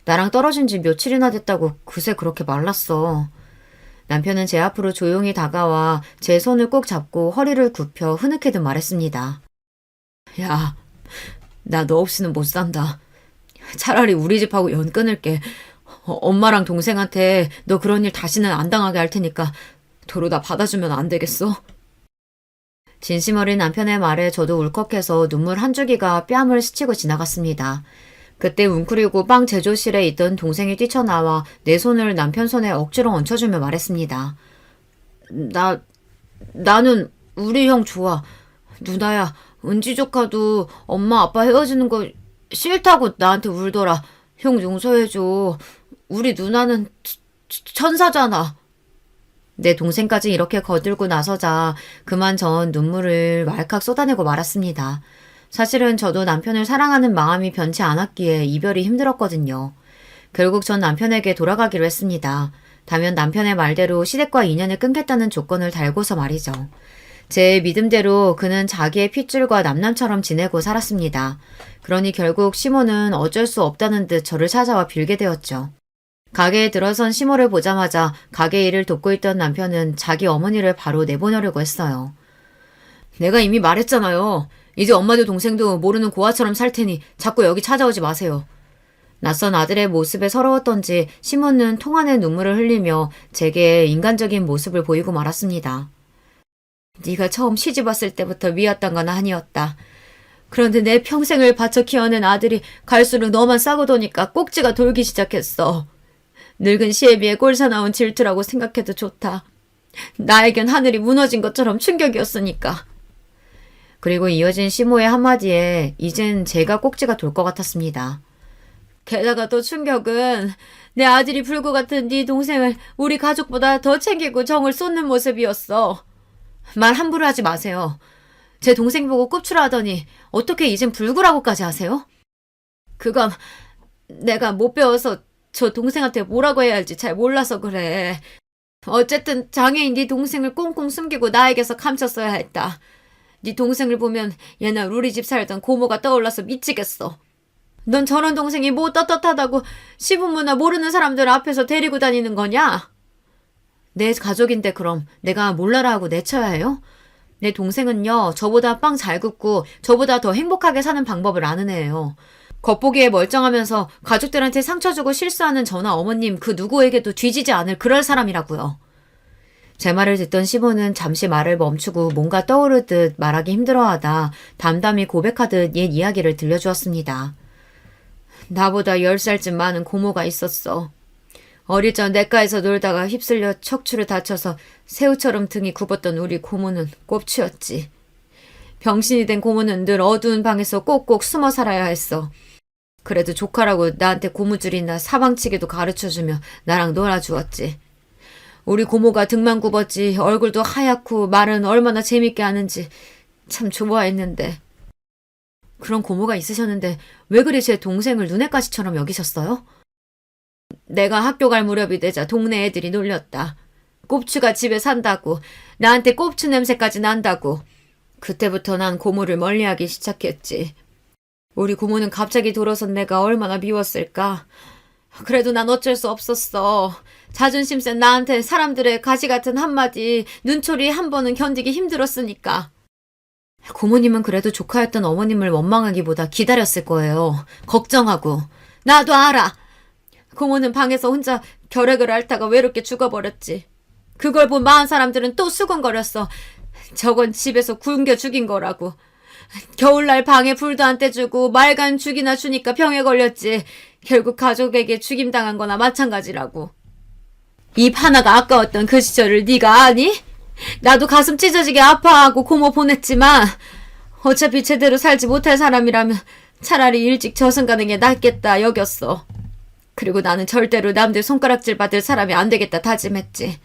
나랑 떨어진 지 며칠이나 됐다고 그새 그렇게 말랐어. 남편은 제 앞으로 조용히 다가와 제 손을 꼭 잡고 허리를 굽혀 흐느끼듯 말했습니다. 야, 나 너 없이는 못 산다. 차라리 우리 집하고 연 끊을게. 엄마랑 동생한테 너 그런 일 다시는 안 당하게 할 테니까 도로 다 받아주면 안 되겠어? 진심 어린 남편의 말에 저도 울컥해서 눈물 한 줄기가 뺨을 스치고 지나갔습니다. 그때 웅크리고 빵 제조실에 있던 동생이 뛰쳐나와 내 손을 남편 손에 억지로 얹혀주며 말했습니다. 나는 우리 형 좋아. 누나야, 은지 조카도 엄마 아빠 헤어지는 거 싫다고 나한테 울더라. 형 용서해줘. 우리 누나는 천사잖아. 내 동생까지 이렇게 거들고 나서자 그만 전 눈물을 왈칵 쏟아내고 말았습니다. 사실은 저도 남편을 사랑하는 마음이 변치 않았기에 이별이 힘들었거든요. 결국 전 남편에게 돌아가기로 했습니다. 다만 남편의 말대로 시댁과 인연을 끊겠다는 조건을 달고서 말이죠. 제 믿음대로 그는 자기의 핏줄과 남남처럼 지내고 살았습니다. 그러니 결국 시모는 어쩔 수 없다는 듯 저를 찾아와 빌게 되었죠. 가게에 들어선 시모를 보자마자 가게 일을 돕고 있던 남편은 자기 어머니를 바로 내보내려고 했어요. 내가 이미 말했잖아요. 이제 엄마도 동생도 모르는 고아처럼 살 테니 자꾸 여기 찾아오지 마세요. 낯선 아들의 모습에 서러웠던지 시몬은 통안의 눈물을 흘리며 제게 인간적인 모습을 보이고 말았습니다. 네가 처음 시집 왔을 때부터 미웠던 건 아니었다. 그런데 내 평생을 바쳐 키워낸 아들이 갈수록 너만 싸고 도니까 꼭지가 돌기 시작했어. 늙은 시애비의 꼴사나운 질투라고 생각해도 좋다. 나에겐 하늘이 무너진 것처럼 충격이었으니까. 그리고 이어진 시모의 한마디에 이젠 제가 꼭지가 돌 것 같았습니다. 게다가 또 충격은 내 아들이 불구 같은 네 동생을 우리 가족보다 더 챙기고 정을 쏟는 모습이었어. 말 함부로 하지 마세요. 제 동생 보고 꼽추라하더니 어떻게 이젠 불구라고까지 하세요? 그건 내가 못 배워서 저 동생한테 뭐라고 해야 할지 잘 몰라서 그래. 어쨌든 장애인 네 동생을 꽁꽁 숨기고 나에게서 감췄어야 했다. 네 동생을 보면 옛날 우리 집 살던 고모가 떠올라서 미치겠어. 넌 저런 동생이 뭐 떳떳하다고 시부모나 모르는 사람들 앞에서 데리고 다니는 거냐? 내 가족인데 그럼 내가 몰라라 하고 내쳐야 해요? 내 동생은요, 저보다 빵 잘 굽고 저보다 더 행복하게 사는 방법을 아는 애예요. 겉보기에 멀쩡하면서 가족들한테 상처 주고 실수하는 저나 어머님 그 누구에게도 뒤지지 않을 그럴 사람이라고요. 제 말을 듣던 시모는 잠시 말을 멈추고 뭔가 떠오르듯 말하기 힘들어하다 담담히 고백하듯 옛 이야기를 들려주었습니다. 나보다 10살쯤 많은 고모가 있었어. 어릴 적 냇가에서 놀다가 휩쓸려 척추를 다쳐서 새우처럼 등이 굽었던 우리 고모는 꼽치였지. 병신이 된 고모는 늘 어두운 방에서 꼭꼭 숨어 살아야 했어. 그래도 조카라고 나한테 고무줄이나 사방치기도 가르쳐주며 나랑 놀아주었지. 우리 고모가 등만 굽었지 얼굴도 하얗고 말은 얼마나 재밌게 하는지 참 좋아했는데. 그런 고모가 있으셨는데 왜 그리 제 동생을 눈엣 가시처럼 여기셨어요? 내가 학교 갈 무렵이 되자 동네 애들이 놀렸다. 꼽추가 집에 산다고, 나한테 꼽추 냄새까지 난다고. 그때부터 난 고모를 멀리하기 시작했지. 우리 고모는 갑자기 돌아선 내가 얼마나 미웠을까. 그래도 난 어쩔 수 없었어. 자존심 센 나한테 사람들의 가시 같은 한마디, 눈초리 한 번은 견디기 힘들었으니까. 고모님은 그래도 조카였던 어머님을 원망하기보다 기다렸을 거예요. 걱정하고. 나도 알아. 고모는 방에서 혼자 결핵을 앓다가 외롭게 죽어버렸지. 그걸 본 마흔 사람들은 또 수군거렸어. 저건 집에서 굶겨 죽인 거라고. 겨울날 방에 불도 안 떼주고 말간 죽이나 주니까 병에 걸렸지. 결국 가족에게 죽임당한 거나 마찬가지라고. 입 하나가 아까웠던 그 시절을 네가 아니? 나도 가슴 찢어지게 아파하고 고모 보냈지만 어차피 제대로 살지 못할 사람이라면 차라리 일찍 저승 가는 게 낫겠다 여겼어. 그리고 나는 절대로 남들 손가락질 받을 사람이 안 되겠다 다짐했지.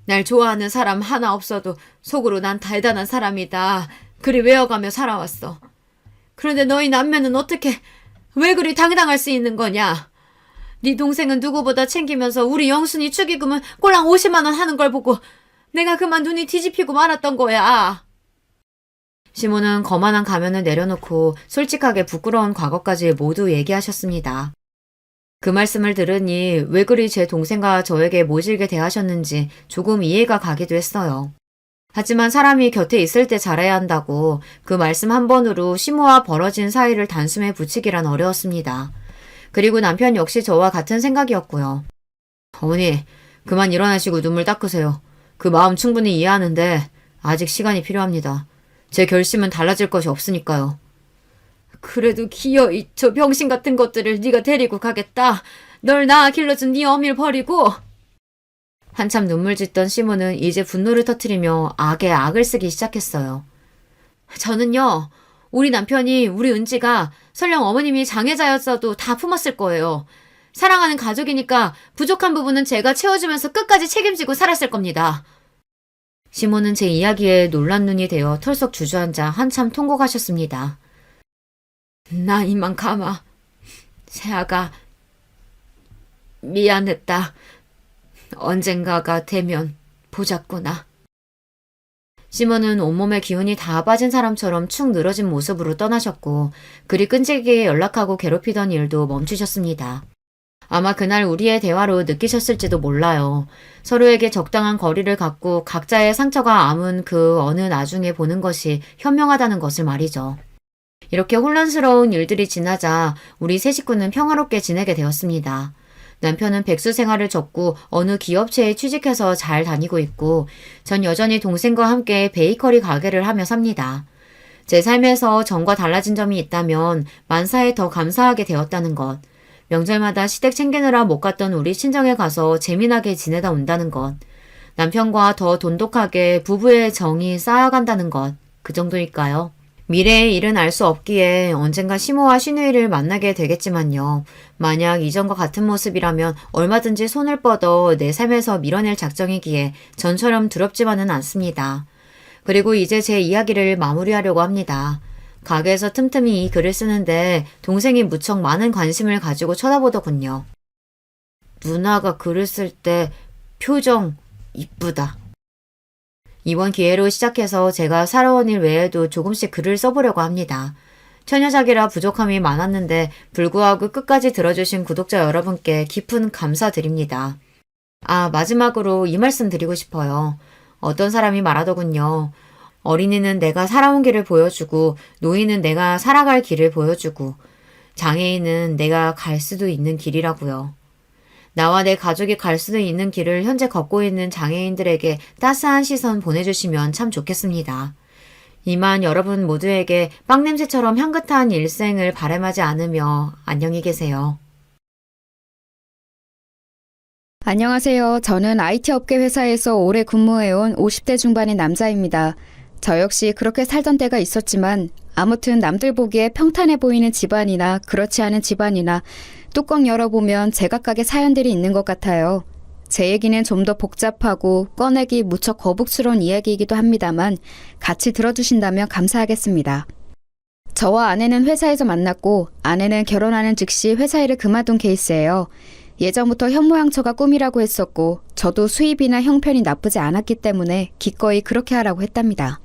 날 좋아하는 사람 하나 없어도 속으로 난 대단한 사람이다. 그리 외워가며 살아왔어. 그런데 너희 남매는 어떻게 왜 그리 당당할 수 있는 거냐? 네 동생은 누구보다 챙기면서 우리 영순이 축의금은 꼴랑 50만 원 하는 걸 보고 내가 그만 눈이 뒤집히고 말았던 거야. 시모는 거만한 가면을 내려놓고 솔직하게 부끄러운 과거까지 모두 얘기하셨습니다. 그 말씀을 들으니 왜 그리 제 동생과 저에게 모질게 대하셨는지 조금 이해가 가기도 했어요. 하지만 사람이 곁에 있을 때 잘해야 한다고 그 말씀 한 번으로 시모와 벌어진 사이를 단숨에 붙이기란 어려웠습니다. 그리고 남편 역시 저와 같은 생각이었고요. 어머니, 그만 일어나시고 눈물 닦으세요. 그 마음 충분히 이해하는데 아직 시간이 필요합니다. 제 결심은 달라질 것이 없으니까요. 그래도 기어이 저 병신 같은 것들을 네가 데리고 가겠다. 널 낳아 길러준 네 어미를 버리고. 한참 눈물 짓던 시모는 이제 분노를 터뜨리며 악에 악을 쓰기 시작했어요. 저는요. 우리 남편이 우리 은지가 설령 어머님이 장애자였어도 다 품었을 거예요. 사랑하는 가족이니까 부족한 부분은 제가 채워주면서 끝까지 책임지고 살았을 겁니다. 시모는 제 이야기에 놀란 눈이 되어 털썩 주저앉아 한참 통곡하셨습니다. 나 이만 가마. 세아가 미안했다. 언젠가가 되면 보자꾸나. 시모는 온몸에 기운이 다 빠진 사람처럼 축 늘어진 모습으로 떠나셨고 그리 끈질기게 연락하고 괴롭히던 일도 멈추셨습니다. 아마 그날 우리의 대화로 느끼셨을지도 몰라요. 서로에게 적당한 거리를 갖고 각자의 상처가 아문 그 어느 나중에 보는 것이 현명하다는 것을 말이죠. 이렇게 혼란스러운 일들이 지나자 우리 세 식구는 평화롭게 지내게 되었습니다. 남편은 백수 생활을 접고 어느 기업체에 취직해서 잘 다니고 있고 전 여전히 동생과 함께 베이커리 가게를 하며 삽니다. 제 삶에서 전과 달라진 점이 있다면 만사에 더 감사하게 되었다는 것. 명절마다 시댁 챙기느라 못 갔던 우리 친정에 가서 재미나게 지내다 온다는 것. 남편과 더 돈독하게 부부의 정이 쌓여간다는 것. 그 정도일까요? 미래의 일은 알 수 없기에 언젠가 시모와 시누이를 만나게 되겠지만요. 만약 이전과 같은 모습이라면 얼마든지 손을 뻗어 내 삶에서 밀어낼 작정이기에 전처럼 두렵지만은 않습니다. 그리고 이제 제 이야기를 마무리하려고 합니다. 가게에서 틈틈이 이 글을 쓰는데 동생이 무척 많은 관심을 가지고 쳐다보더군요. 누나가 글을 쓸 때 표정 이쁘다. 이번 기회로 시작해서 제가 살아온 일 외에도 조금씩 글을 써보려고 합니다. 처녀작이라 부족함이 많았는데 불구하고 끝까지 들어주신 구독자 여러분께 깊은 감사드립니다. 마지막으로 이 말씀 드리고 싶어요. 어떤 사람이 말하더군요. 어린이는 내가 살아온 길을 보여주고 노인은 내가 살아갈 길을 보여주고 장애인은 내가 갈 수도 있는 길이라고요. 나와 내 가족이 갈 수도 있는 길을 현재 걷고 있는 장애인들에게 따스한 시선 보내주시면 참 좋겠습니다. 이만 여러분 모두에게 빵냄새처럼 향긋한 일생을 바람하지 않으며 안녕히 계세요. 안녕하세요. 저는 IT 업계 회사에서 오래 근무해온 50대 중반의 남자입니다. 저 역시 그렇게 살던 때가 있었지만 아무튼 남들 보기에 평탄해 보이는 집안이나 그렇지 않은 집안이나 뚜껑 열어보면 제각각의 사연들이 있는 것 같아요. 제 얘기는 좀 더 복잡하고 꺼내기 무척 거북스러운 이야기이기도 합니다만 같이 들어주신다면 감사하겠습니다. 저와 아내는 회사에서 만났고 아내는 결혼하는 즉시 회사 일을 그만둔 케이스예요. 예전부터 현모양처가 꿈이라고 했었고 저도 수입이나 형편이 나쁘지 않았기 때문에 기꺼이 그렇게 하라고 했답니다.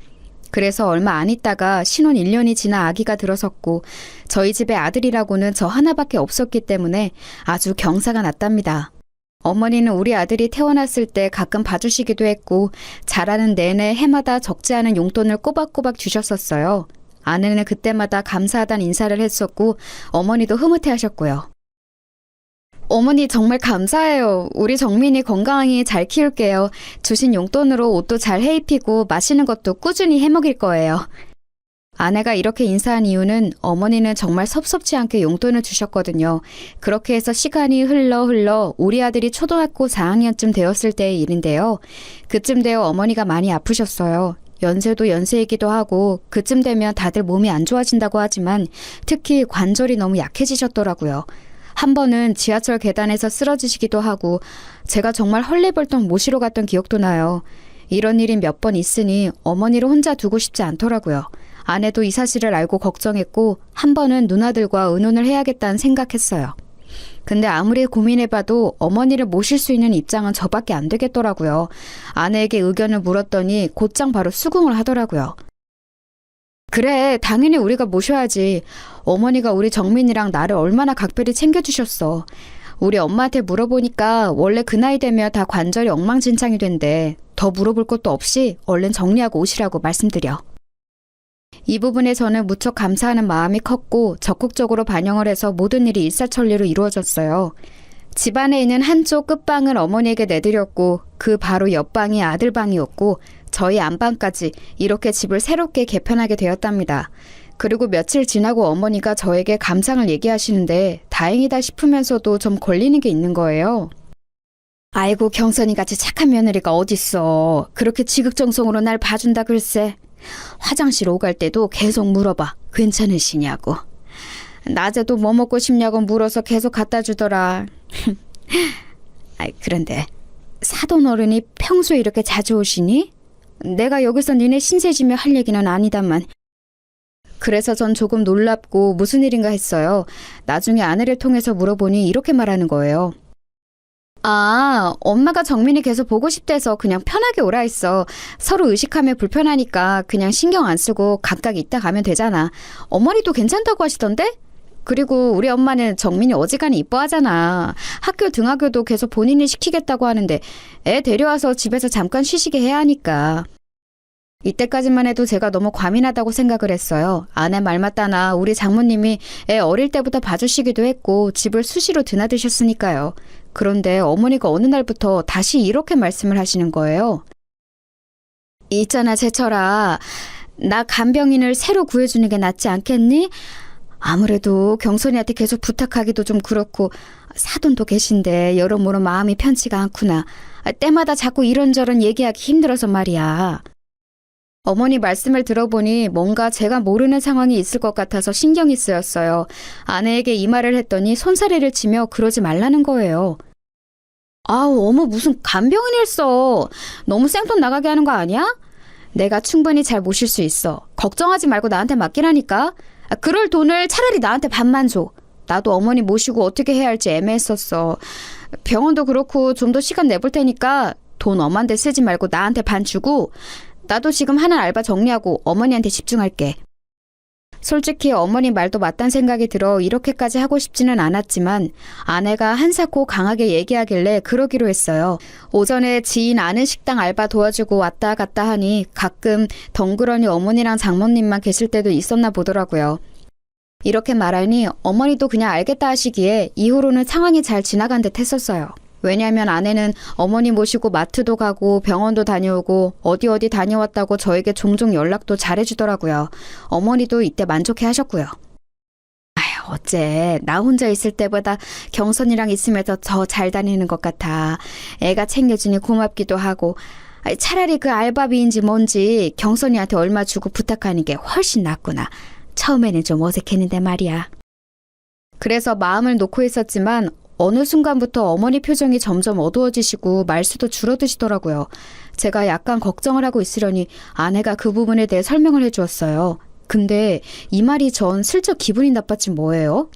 그래서 얼마 안 있다가 신혼 1년이 지나 아기가 들어섰고 저희 집에 아들이라고는 저 하나밖에 없었기 때문에 아주 경사가 났답니다. 어머니는 우리 아들이 태어났을 때 가끔 봐주시기도 했고 자라는 내내 해마다 적지 않은 용돈을 꼬박꼬박 주셨었어요. 아내는 그때마다 감사하다는 인사를 했었고 어머니도 흐뭇해하셨고요. 어머니 정말 감사해요. 우리 정민이 건강히 잘 키울게요. 주신 용돈으로 옷도 잘 해입히고 맛있는 것도 꾸준히 해먹일 거예요. 아내가 이렇게 인사한 이유는 어머니는 정말 섭섭지 않게 용돈을 주셨거든요. 그렇게 해서 시간이 흘러 우리 아들이 초등학교 4학년쯤 되었을 때의 일인데요. 그쯤 되어 어머니가 많이 아프셨어요. 연세도 연세이기도 하고 그쯤 되면 다들 몸이 안 좋아진다고 하지만 특히 관절이 너무 약해지셨더라고요. 한 번은 지하철 계단에서 쓰러지시기도 하고 제가 정말 헐레벌떡 모시러 갔던 기억도 나요. 이런 일이 몇 번 있으니 어머니를 혼자 두고 싶지 않더라고요. 아내도 이 사실을 알고 걱정했고 한 번은 누나들과 의논을 해야겠다는 생각했어요. 근데 아무리 고민해봐도 어머니를 모실 수 있는 입장은 저밖에 안 되겠더라고요. 아내에게 의견을 물었더니 곧장 바로 수긍을 하더라고요. 그래, 당연히 우리가 모셔야지. 어머니가 우리 정민이랑 나를 얼마나 각별히 챙겨주셨어. 우리 엄마한테 물어보니까 원래 그 나이 되면 다 관절이 엉망진창이 된대. 더 물어볼 것도 없이 얼른 정리하고 오시라고 말씀드려. 이 부분에 저는 무척 감사하는 마음이 컸고 적극적으로 반영을 해서 모든 일이 일사천리로 이루어졌어요. 집안에 있는 한쪽 끝방을 어머니에게 내드렸고 그 바로 옆방이 아들방이었고 저희 안방까지 이렇게 집을 새롭게 개편하게 되었답니다. 그리고 며칠 지나고 어머니가 저에게 감상을 얘기하시는데 다행이다 싶으면서도 좀 걸리는 게 있는 거예요. 아이고 경선이같이 착한 며느리가 어딨어. 그렇게 지극정성으로 날 봐준다 글쎄. 화장실 오갈 때도 계속 물어봐. 괜찮으시냐고. 낮에도 뭐 먹고 싶냐고 물어서 계속 갖다 주더라. 그런데 사돈 어른이 평소에 이렇게 자주 오시니? 내가 여기서 니네 신세지며 할 얘기는 아니다만. 그래서 전 조금 놀랍고 무슨 일인가 했어요. 나중에 아내를 통해서 물어보니 이렇게 말하는 거예요. 아, 엄마가 정민이 계속 보고 싶대서 그냥 편하게 오라 했어. 서로 의식하면 불편하니까 그냥 신경 안 쓰고 각각 있다 가면 되잖아. 어머니도 괜찮다고 하시던데? 그리고 우리 엄마는 정민이 어지간히 이뻐하잖아. 학교 등하교도 계속 본인이 시키겠다고 하는데 애 데려와서 집에서 잠깐 쉬시게 해야 하니까. 이때까지만 해도 제가 너무 과민하다고 생각을 했어요. 아내 말 맞다나 우리 장모님이 애 어릴 때부터 봐주시기도 했고 집을 수시로 드나드셨으니까요. 그런데 어머니가 어느 날부터 다시 이렇게 말씀을 하시는 거예요. 있잖아 제철아, 나 간병인을 새로 구해주는 게 낫지 않겠니? 아무래도 경선이한테 계속 부탁하기도 좀 그렇고 사돈도 계신데 여러모로 마음이 편치가 않구나. 때마다 자꾸 이런저런 얘기하기 힘들어서 말이야. 어머니 말씀을 들어보니 뭔가 제가 모르는 상황이 있을 것 같아서 신경이 쓰였어요. 아내에게 이 말을 했더니 손사래를 치며 그러지 말라는 거예요. 아우 어머 무슨 간병인을 써. 너무 생돈 나가게 하는 거 아니야? 내가 충분히 잘 모실 수 있어. 걱정하지 말고 나한테 맡기라니까. 그럴 돈을 차라리 나한테 반만 줘. 나도 어머니 모시고 어떻게 해야 할지 애매했었어. 병원도 그렇고 좀 더 시간 내볼 테니까 돈 엄한데 쓰지 말고 나한테 반 주고 나도 지금 하는 알바 정리하고 어머니한테 집중할게. 솔직히 어머니 말도 맞단 생각이 들어 이렇게까지 하고 싶지는 않았지만 아내가 한사코 강하게 얘기하길래 그러기로 했어요. 오전에 지인 아는 식당 알바 도와주고 왔다 갔다 하니 가끔 덩그러니 어머니랑 장모님만 계실 때도 있었나 보더라고요. 이렇게 말하니 어머니도 그냥 알겠다 하시기에 이후로는 상황이 잘 지나간 듯 했었어요. 왜냐하면 아내는 어머니 모시고 마트도 가고 병원도 다녀오고 어디 다녀왔다고 저에게 종종 연락도 잘해주더라고요. 어머니도 이때 만족해 하셨고요. 아휴, 어째 나 혼자 있을 때보다 경선이랑 있으면서 더 잘 다니는 것 같아. 애가 챙겨주니 고맙기도 하고 차라리 그 알바비인지 뭔지 경선이한테 얼마 주고 부탁하는 게 훨씬 낫구나. 처음에는 좀 어색했는데 말이야. 그래서 마음을 놓고 있었지만 어느 순간부터 어머니 표정이 점점 어두워지시고 말수도 줄어드시더라고요. 제가 약간 걱정을 하고 있으려니 아내가 그 부분에 대해 설명을 해주었어요. 근데 이 말이 전 슬쩍 기분이 나빴지 뭐예요?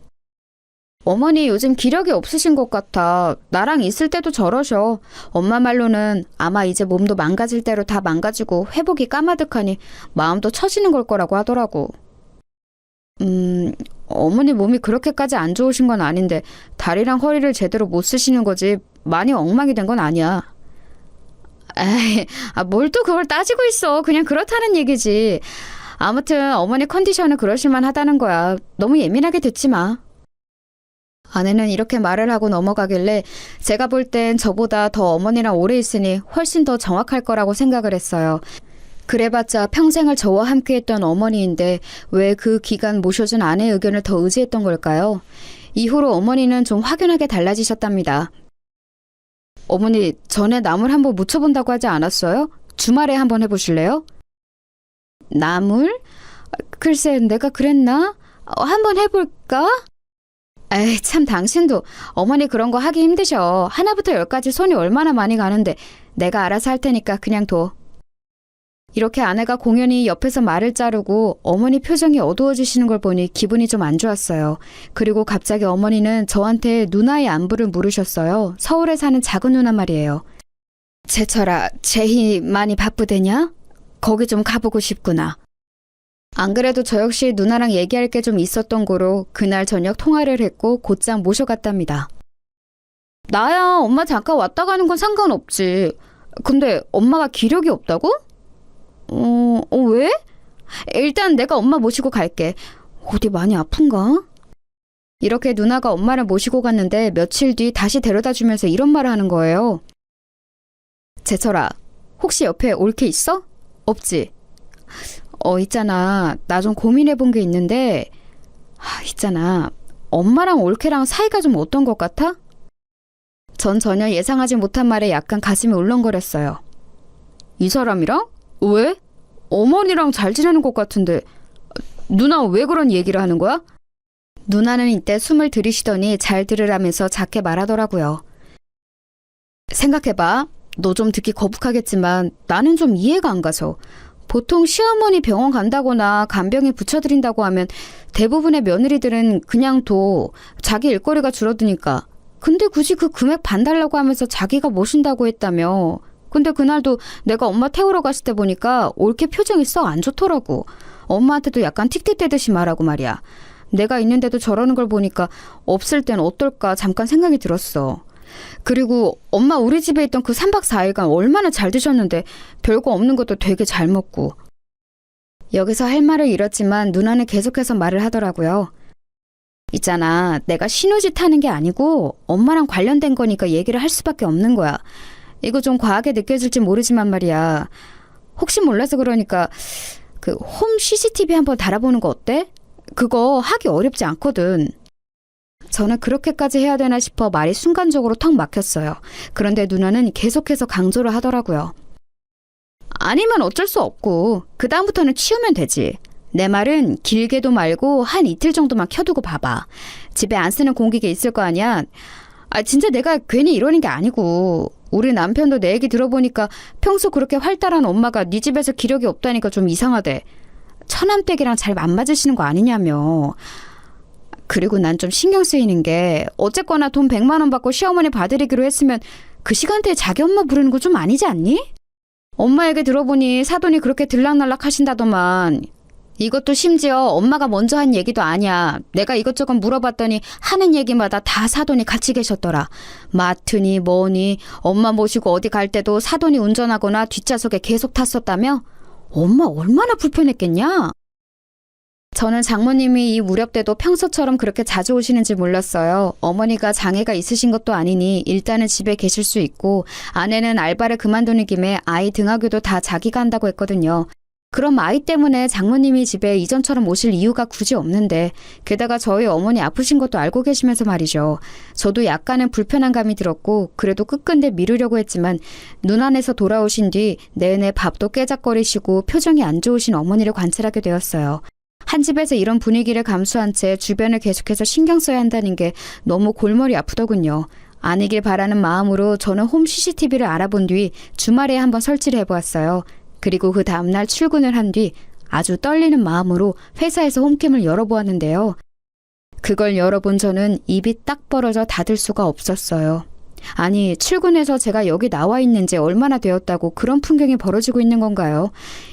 어머니 요즘 기력이 없으신 것 같아. 나랑 있을 때도 저러셔. 엄마 말로는 아마 이제 몸도 망가질 대로 다 망가지고 회복이 까마득하니 마음도 처지는 걸 거라고 하더라고. 어머니 몸이 그렇게까지 안 좋으신 건 아닌데 다리랑 허리를 제대로 못 쓰시는 거지 많이 엉망이 된 건 아니야. 에이, 뭘 또 그걸 따지고 있어. 그냥 그렇다는 얘기지. 아무튼 어머니 컨디션은 그러실만 하다는 거야. 너무 예민하게 듣지 마. 아내는 이렇게 말을 하고 넘어가길래 제가 볼 땐 저보다 더 어머니랑 오래 있으니 훨씬 더 정확할 거라고 생각을 했어요. 그래봤자 평생을 저와 함께했던 어머니인데 왜 그 기간 모셔준 아내의 의견을 더 의지했던 걸까요? 이후로 어머니는 좀 확연하게 달라지셨답니다. 어머니, 전에 나물 한번 무쳐본다고 하지 않았어요? 주말에 한번 해보실래요? 나물? 글쎄, 내가 그랬나? 한번 해볼까? 에이, 참 당신도 어머니 그런 거 하기 힘드셔. 하나부터 열까지 손이 얼마나 많이 가는데 내가 알아서 할 테니까 그냥 둬. 이렇게 아내가 공연히 옆에서 말을 자르고 어머니 표정이 어두워지시는 걸 보니 기분이 좀 안 좋았어요. 그리고 갑자기 어머니는 저한테 누나의 안부를 물으셨어요. 서울에 사는 작은 누나 말이에요. 제철아, 제희 많이 바쁘대냐? 거기 좀 가보고 싶구나. 안 그래도 저 역시 누나랑 얘기할 게 좀 있었던 거로 그날 저녁 통화를 했고 곧장 모셔갔답니다. 나야 엄마 잠깐 왔다 가는 건 상관없지. 근데 엄마가 기력이 없다고? 왜? 일단 내가 엄마 모시고 갈게. 어디 많이 아픈가? 이렇게 누나가 엄마를 모시고 갔는데 며칠 뒤 다시 데려다 주면서 이런 말을 하는 거예요. 제철아, 혹시 옆에 올케 있어? 없지? 있잖아. 나 좀 고민해 본 게 있는데, 있잖아. 엄마랑 올케랑 사이가 좀 어떤 것 같아? 전 전혀 예상하지 못한 말에 약간 가슴이 울렁거렸어요. 이 사람이랑? 왜? 어머니랑 잘 지내는 것 같은데 누나 왜 그런 얘기를 하는 거야? 누나는 이때 숨을 들이쉬더니 잘 들으라면서 작게 말하더라고요. 생각해봐. 너 좀 듣기 거북하겠지만 나는 좀 이해가 안 가서. 보통 시어머니 병원 간다거나 간병인 붙여드린다고 하면 대부분의 며느리들은 그냥 둬. 자기 일거리가 줄어드니까. 근데 굳이 그 금액 반 달라고 하면서 자기가 모신다고 했다며. 근데 그날도 내가 엄마 태우러 갔을 때 보니까 올케 표정이 썩 안 좋더라고. 엄마한테도 약간 틱틱대듯이 말하고 말이야. 내가 있는데도 저러는 걸 보니까 없을 땐 어떨까 잠깐 생각이 들었어. 그리고 엄마 우리 집에 있던 그 3박 4일간 얼마나 잘 드셨는데 별거 없는 것도 되게 잘 먹고. 여기서 할 말을 잃었지만 누나는 계속해서 말을 하더라고요. 있잖아, 내가 신우짓 하는 게 아니고 엄마랑 관련된 거니까 얘기를 할 수밖에 없는 거야. 이거 좀 과하게 느껴질지 모르지만 말이야. 혹시 몰라서 그러니까 그 홈 CCTV 한번 달아보는 거 어때? 그거 하기 어렵지 않거든. 저는 그렇게까지 해야 되나 싶어 말이 순간적으로 턱 막혔어요. 그런데 누나는 계속해서 강조를 하더라고요. 아니면 어쩔 수 없고 그 다음부터는 치우면 되지. 내 말은 길게도 말고 한 이틀 정도만 켜두고 봐봐. 집에 안 쓰는 공기계 있을 거 아니야. 진짜 내가 괜히 이러는 게 아니고 우리 남편도 내 얘기 들어보니까 평소 그렇게 활달한 엄마가 네 집에서 기력이 없다니까 좀 이상하대. 처남댁이랑 잘 안 맞으시는 거 아니냐며. 그리고 난 좀 신경 쓰이는 게 어쨌거나 돈 100만 원 받고 시어머니 봐드리기로 했으면 그 시간대에 자기 엄마 부르는 거 좀 아니지 않니? 엄마 얘기 들어보니 사돈이 그렇게 들락날락 하신다더만. 이것도 심지어 엄마가 먼저 한 얘기도 아니야. 내가 이것저것 물어봤더니 하는 얘기마다 다 사돈이 같이 계셨더라. 마트니 뭐니 엄마 모시고 어디 갈 때도 사돈이 운전하거나 뒷좌석에 계속 탔었다며? 엄마 얼마나 불편했겠냐? 저는 장모님이 이 무렵 때도 평소처럼 그렇게 자주 오시는지 몰랐어요. 어머니가 장애가 있으신 것도 아니니 일단은 집에 계실 수 있고 아내는 알바를 그만두는 김에 아이 등하교도 다 자기가 한다고 했거든요. 그럼 아이 때문에 장모님이 집에 이전처럼 오실 이유가 굳이 없는데 게다가 저희 어머니 아프신 것도 알고 계시면서 말이죠. 저도 약간은 불편한 감이 들었고 그래도 끝끝내 미루려고 했지만 눈 안에서 돌아오신 뒤 내내 밥도 깨작거리시고 표정이 안 좋으신 어머니를 관찰하게 되었어요. 한 집에서 이런 분위기를 감수한 채 주변을 계속해서 신경 써야 한다는 게 너무 골머리 아프더군요. 아니길 바라는 마음으로 저는 홈 CCTV를 알아본 뒤 주말에 한번 설치를 해보았어요. 그리고 그 다음날 출근을 한 뒤 아주 떨리는 마음으로 회사에서 홈캠을 열어보았는데요. 그걸 열어본 저는 입이 딱 벌어져 닫을 수가 없었어요. 아니, 출근해서 제가 여기 나와 있는 지 얼마나 되었다고 그런 풍경이 벌어지고 있는 건가요?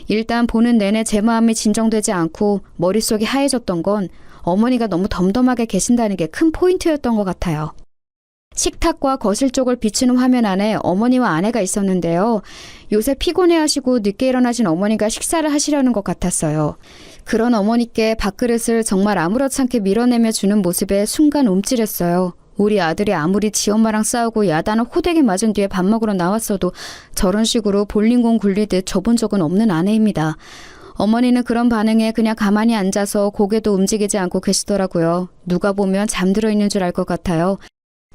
일단 보는 내내 제 마음이 진정되지 않고 머릿속이 하얘졌던 건 어머니가 너무 덤덤하게 계신다는 게 큰 포인트였던 것 같아요. 식탁과 거실 쪽을 비추는 화면 안에 어머니와 아내가 있었는데요. 요새 피곤해하시고 늦게 일어나신 어머니가 식사를 하시려는 것 같았어요. 그런 어머니께 밥그릇을 정말 아무렇지 않게 밀어내며 주는 모습에 순간 움찔했어요. 우리 아들이 아무리 지 엄마랑 싸우고 야단을 호되게 맞은 뒤에 밥 먹으러 나왔어도 저런 식으로 볼링공 굴리듯 줘본 적은 없는 아내입니다. 어머니는 그런 반응에 그냥 가만히 앉아서 고개도 움직이지 않고 계시더라고요. 누가 보면 잠들어 있는 줄 알 것 같아요.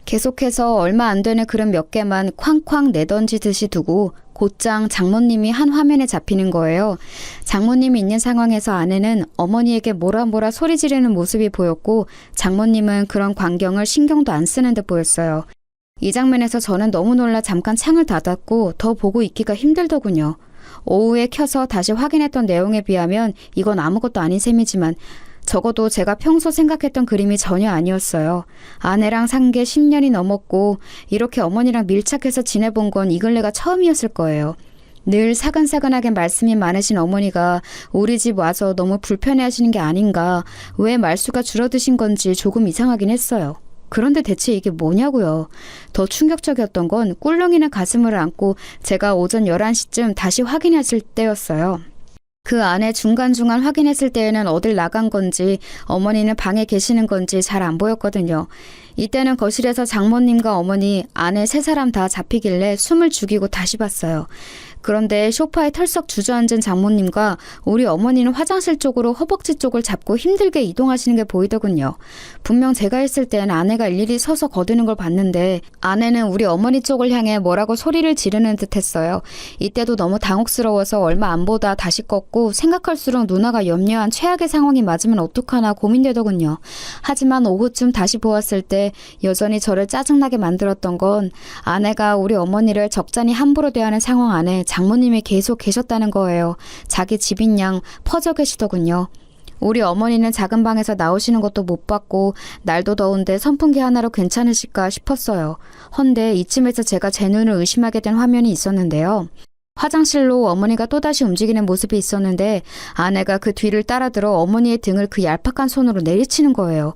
계속해서 얼마 안 되는 그릇 몇 개만 쾅쾅 내던지듯이 두고 곧장 장모님이 한 화면에 잡히는 거예요. 장모님이 있는 상황에서 아내는 어머니에게 뭐라 소리 지르는 모습이 보였고 장모님은 그런 광경을 신경도 안 쓰는 듯 보였어요. 이 장면에서 저는 너무 놀라 잠깐 창을 닫았고 더 보고 있기가 힘들더군요. 오후에 켜서 다시 확인했던 내용에 비하면 이건 아무것도 아닌 셈이지만 적어도 제가 평소 생각했던 그림이 전혀 아니었어요. 아내랑 산 게 10년이 넘었고 이렇게 어머니랑 밀착해서 지내본 건 이 근래가 처음이었을 거예요. 늘 사근사근하게 말씀이 많으신 어머니가 우리 집 와서 너무 불편해하시는 게 아닌가, 왜 말수가 줄어드신 건지 조금 이상하긴 했어요. 그런데 대체 이게 뭐냐고요. 더 충격적이었던 건 꿀렁이는 가슴을 안고 제가 오전 11시쯤 다시 확인했을 때였어요. 그 안에 중간중간 확인했을 때에는 어딜 나간 건지 어머니는 방에 계시는 건지 잘 안 보였거든요. 이때는 거실에서 장모님과 어머니, 아내 세 사람 다 잡히길래 숨을 죽이고 다시 봤어요. 그런데 소파에 털썩 주저앉은 장모님과 우리 어머니는 화장실 쪽으로 허벅지 쪽을 잡고 힘들게 이동하시는 게 보이더군요. 분명 제가 있을 땐 아내가 일일이 서서 거드는 걸 봤는데 아내는 우리 어머니 쪽을 향해 뭐라고 소리를 지르는 듯 했어요. 이때도 너무 당혹스러워서 얼마 안 보다 다시 껐고 생각할수록 누나가 염려한 최악의 상황이 맞으면 어떡하나 고민되더군요. 하지만 오후쯤 다시 보았을 때 여전히 저를 짜증나게 만들었던 건 아내가 우리 어머니를 적잖이 함부로 대하는 상황 안에 장모님이 계속 계셨다는 거예요. 자기 집인 양 퍼져 계시더군요. 우리 어머니는 작은 방에서 나오시는 것도 못 봤고 날도 더운데 선풍기 하나로 괜찮으실까 싶었어요. 헌데 이쯤에서 제가 제 눈을 의심하게 된 화면이 있었는데요. 화장실로 어머니가 또다시 움직이는 모습이 있었는데 아내가 그 뒤를 따라들어 어머니의 등을 그 얄팍한 손으로 내리치는 거예요.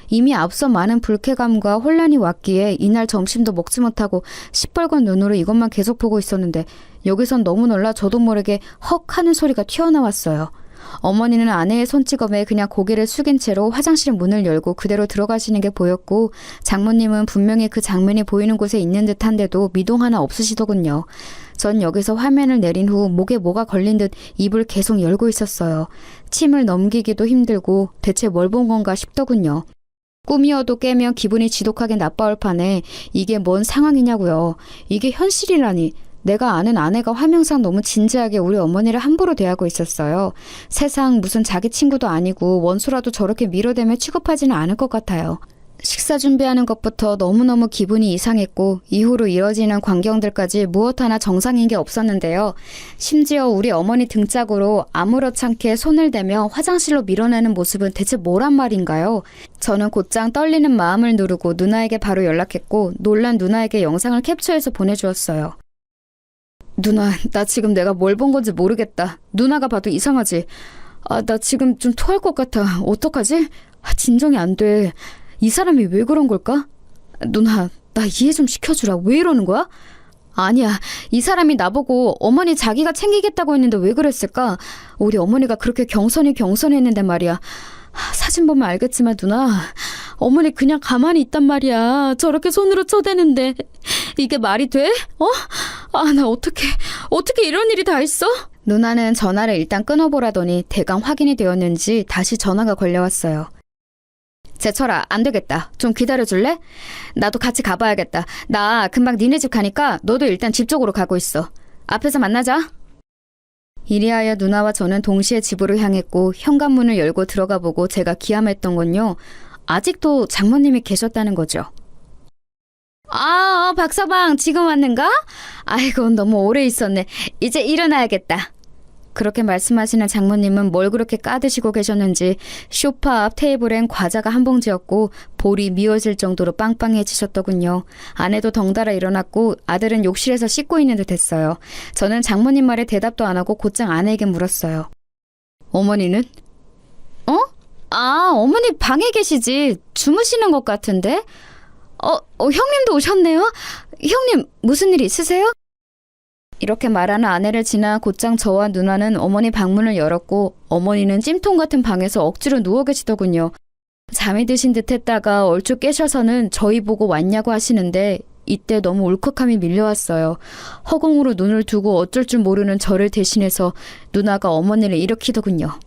이미 앞서 많은 불쾌감과 혼란이 왔기에 이날 점심도 먹지 못하고 시뻘건 눈으로 이것만 계속 보고 있었는데 여기선 너무 놀라 저도 모르게 헉 하는 소리가 튀어나왔어요. 어머니는 아내의 손찌검에 그냥 고개를 숙인 채로 화장실 문을 열고 그대로 들어가시는 게 보였고 장모님은 분명히 그 장면이 보이는 곳에 있는 듯한데도 미동 하나 없으시더군요. 전 여기서 화면을 내린 후 목에 뭐가 걸린 듯 입을 계속 열고 있었어요. 침을 넘기기도 힘들고 대체 뭘 본 건가 싶더군요. 꿈이어도 깨면 기분이 지독하게 나빠올 판에 이게 뭔 상황이냐고요. 이게 현실이라니. 내가 아는 아내가 화면상 너무 진지하게 우리 어머니를 함부로 대하고 있었어요. 세상 무슨 자기 친구도 아니고 원수라도 저렇게 밀어대며 취급하지는 않을 것 같아요. 식사 준비하는 것부터 너무너무 기분이 이상했고 이후로 이뤄지는 광경들까지 무엇 하나 정상인 게 없었는데요. 심지어 우리 어머니 등짝으로 아무렇지 않게 손을 대며 화장실로 밀어내는 모습은 대체 뭐란 말인가요? 저는 곧장 떨리는 마음을 누르고 누나에게 바로 연락했고 놀란 누나에게 영상을 캡처해서 보내주었어요. 누나, 나 지금 내가 뭘 본 건지 모르겠다. 누나가 봐도 이상하지? 나 지금 좀 토할 것 같아. 어떡하지? 진정이 안 돼. 이 사람이 왜 그런 걸까? 누나, 나 이해 좀 시켜주라. 왜 이러는 거야? 아니야. 이 사람이 나보고 어머니 자기가 챙기겠다고 했는데 왜 그랬을까? 우리 어머니가 그렇게 경선했는데 말이야. 사진 보면 알겠지만 누나, 어머니 그냥 가만히 있단 말이야. 저렇게 손으로 쳐대는데 이게 말이 돼? 나 어떻게 이런 일이 다 있어? 누나는 전화를 일단 끊어보라더니 대강 확인이 되었는지 다시 전화가 걸려왔어요. 제철아, 안 되겠다. 좀 기다려줄래? 나도 같이 가봐야겠다. 나 금방 니네 집 가니까 너도 일단 집 쪽으로 가고 있어. 앞에서 만나자. 이리하여 누나와 저는 동시에 집으로 향했고 현관문을 열고 들어가 보고 제가 기함했던 건요. 아직도 장모님이 계셨다는 거죠. 박서방 지금 왔는가? 아이고, 너무 오래 있었네. 이제 일어나야겠다. 그렇게 말씀하시는 장모님은 뭘 그렇게 까드시고 계셨는지 소파 앞 테이블엔 과자가 한 봉지였고 볼이 미어질 정도로 빵빵해지셨더군요. 아내도 덩달아 일어났고 아들은 욕실에서 씻고 있는 듯 했어요. 저는 장모님 말에 대답도 안 하고 곧장 아내에게 물었어요. 어머니는? 어머니 방에 계시지. 주무시는 것 같은데? 형님도 오셨네요? 형님 무슨 일 있으세요? 이렇게 말하는 아내를 지나 곧장 저와 누나는 어머니 방문을 열었고 어머니는 찜통 같은 방에서 억지로 누워 계시더군요. 잠이 드신 듯 했다가 얼추 깨셔서는 저희 보고 왔냐고 하시는데 이때 너무 울컥함이 밀려왔어요. 허공으로 눈을 두고 어쩔 줄 모르는 저를 대신해서 누나가 어머니를 일으키더군요.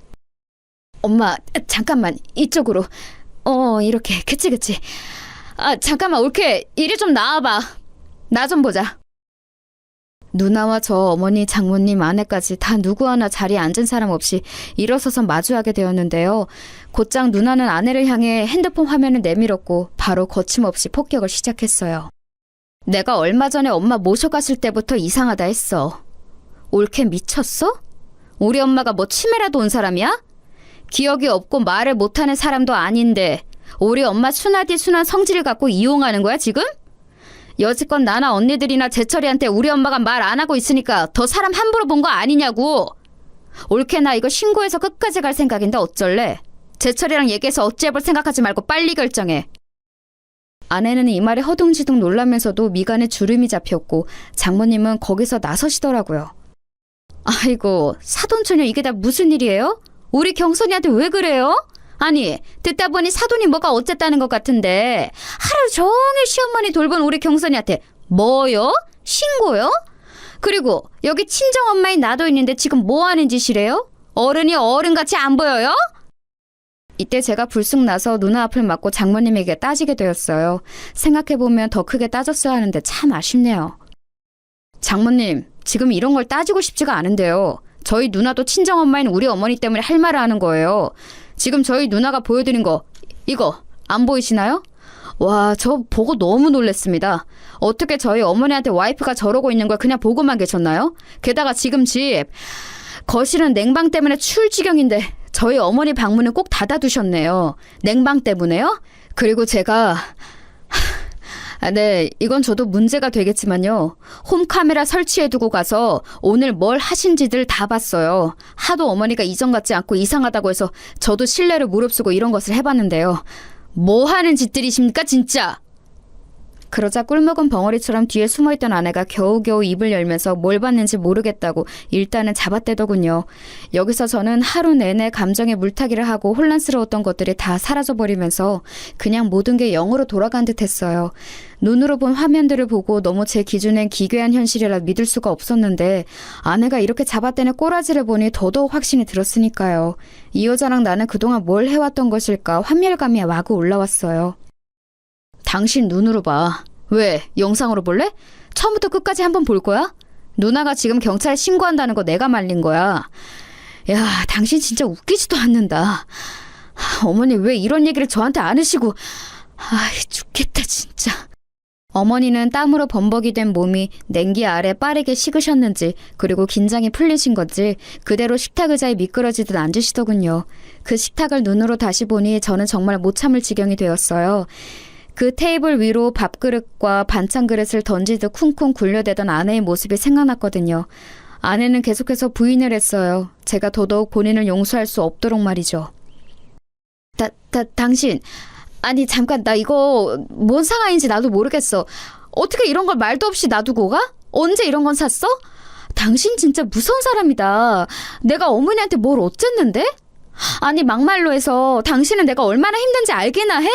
엄마, 잠깐만, 이쪽으로. 이렇게, 그치. 잠깐만, 올케, 이리 좀 나와봐. 나 좀 보자. 누나와 저 어머니, 장모님, 아내까지 다 누구 하나 자리에 앉은 사람 없이 일어서서 마주하게 되었는데요. 곧장 누나는 아내를 향해 핸드폰 화면을 내밀었고 바로 거침없이 폭격을 시작했어요. 내가 얼마 전에 엄마 모셔갔을 때부터 이상하다 했어. 올케 미쳤어? 우리 엄마가 뭐 치매라도 온 사람이야? 기억이 없고 말을 못하는 사람도 아닌데 우리 엄마 순하디 순한 성질을 갖고 이용하는 거야 지금? 여지껏 나나 언니들이나 제철이한테 우리 엄마가 말 안 하고 있으니까 더 사람 함부로 본 거 아니냐고. 올케 나 이거 신고해서 끝까지 갈 생각인데 어쩔래? 제철이랑 얘기해서 어찌해볼 생각하지 말고 빨리 결정해. 아내는 이 말에 허둥지둥 놀라면서도 미간에 주름이 잡혔고 장모님은 거기서 나서시더라고요. 아이고 사돈처녀 이게 다 무슨 일이에요? 우리 경선이한테 왜 그래요? 아니 듣다 보니 사돈이 뭐가 어쨌다는 것 같은데 하루 종일 시어머니 돌본 우리 경선이한테 뭐요? 신고요? 그리고 여기 친정엄마인 나도 있는데 지금 뭐하는 짓이래요? 어른이 어른같이 안 보여요? 이때 제가 불쑥 나서 누나 앞을 막고 장모님에게 따지게 되었어요. 생각해보면 더 크게 따졌어야 하는데 참 아쉽네요. 장모님, 지금 이런 걸 따지고 싶지가 않은데요. 저희 누나도 친정엄마인 우리 어머니 때문에 할 말을 하는 거예요. 지금 저희 누나가 보여드린 거, 이거 안 보이시나요? 와, 저 보고 너무 놀랐습니다. 어떻게 저희 어머니한테 와이프가 저러고 있는 걸 그냥 보고만 계셨나요? 게다가 지금 집 거실은 냉방 때문에 추울 지경인데 저희 어머니 방문은 꼭 닫아두셨네요. 냉방 때문에요? 그리고 제가 네, 이건 저도 문제가 되겠지만요. 홈카메라 설치해두고 가서 오늘 뭘 하신지들 다 봤어요. 하도 어머니가 이전 같지 않고 이상하다고 해서 저도 신뢰를 무릅쓰고 이런 것을 해봤는데요. 뭐 하는 짓들이십니까 진짜? 그러자 꿀먹은 벙어리처럼 뒤에 숨어있던 아내가 겨우겨우 입을 열면서 뭘 봤는지 모르겠다고 일단은 잡아떼더군요. 여기서 저는 하루 내내 감정에 물타기를 하고 혼란스러웠던 것들이 다 사라져버리면서 그냥 모든 게 영으로 돌아간 듯 했어요. 눈으로 본 화면들을 보고 너무 제 기준엔 기괴한 현실이라 믿을 수가 없었는데 아내가 이렇게 잡아떼는 꼬라지를 보니 더더욱 확신이 들었으니까요. 이 여자랑 나는 그동안 뭘 해왔던 것일까 환멸감이 마구 올라왔어요. 당신 눈으로 봐. 왜? 영상으로 볼래? 처음부터 끝까지 한번 볼 거야? 누나가 지금 경찰에 신고한다는 거 내가 말린 거야. 야, 당신 진짜 웃기지도 않는다. 어머니 왜 이런 얘기를 저한테 안 하시고. 죽겠다 진짜. 어머니는 땀으로 범벅이 된 몸이 냉기 아래 빠르게 식으셨는지 그리고 긴장이 풀리신 건지 그대로 식탁 의자에 미끄러지듯 앉으시더군요. 그 식탁을 눈으로 다시 보니 저는 정말 못 참을 지경이 되었어요. 그 테이블 위로 밥그릇과 반찬 그릇을 던지듯 쿵쿵 굴려대던 아내의 모습이 생각났거든요. 아내는 계속해서 부인을 했어요. 제가 더더욱 본인을 용서할 수 없도록 말이죠. 당신, 아니 잠깐 나 이거 뭔 상황인지 나도 모르겠어. 어떻게 이런 걸 말도 없이 놔두고 가? 언제 이런 건 샀어? 당신 진짜 무서운 사람이다. 내가 어머니한테 뭘 어쨌는데? 아니 막말로 해서 당신은 내가 얼마나 힘든지 알기나 해?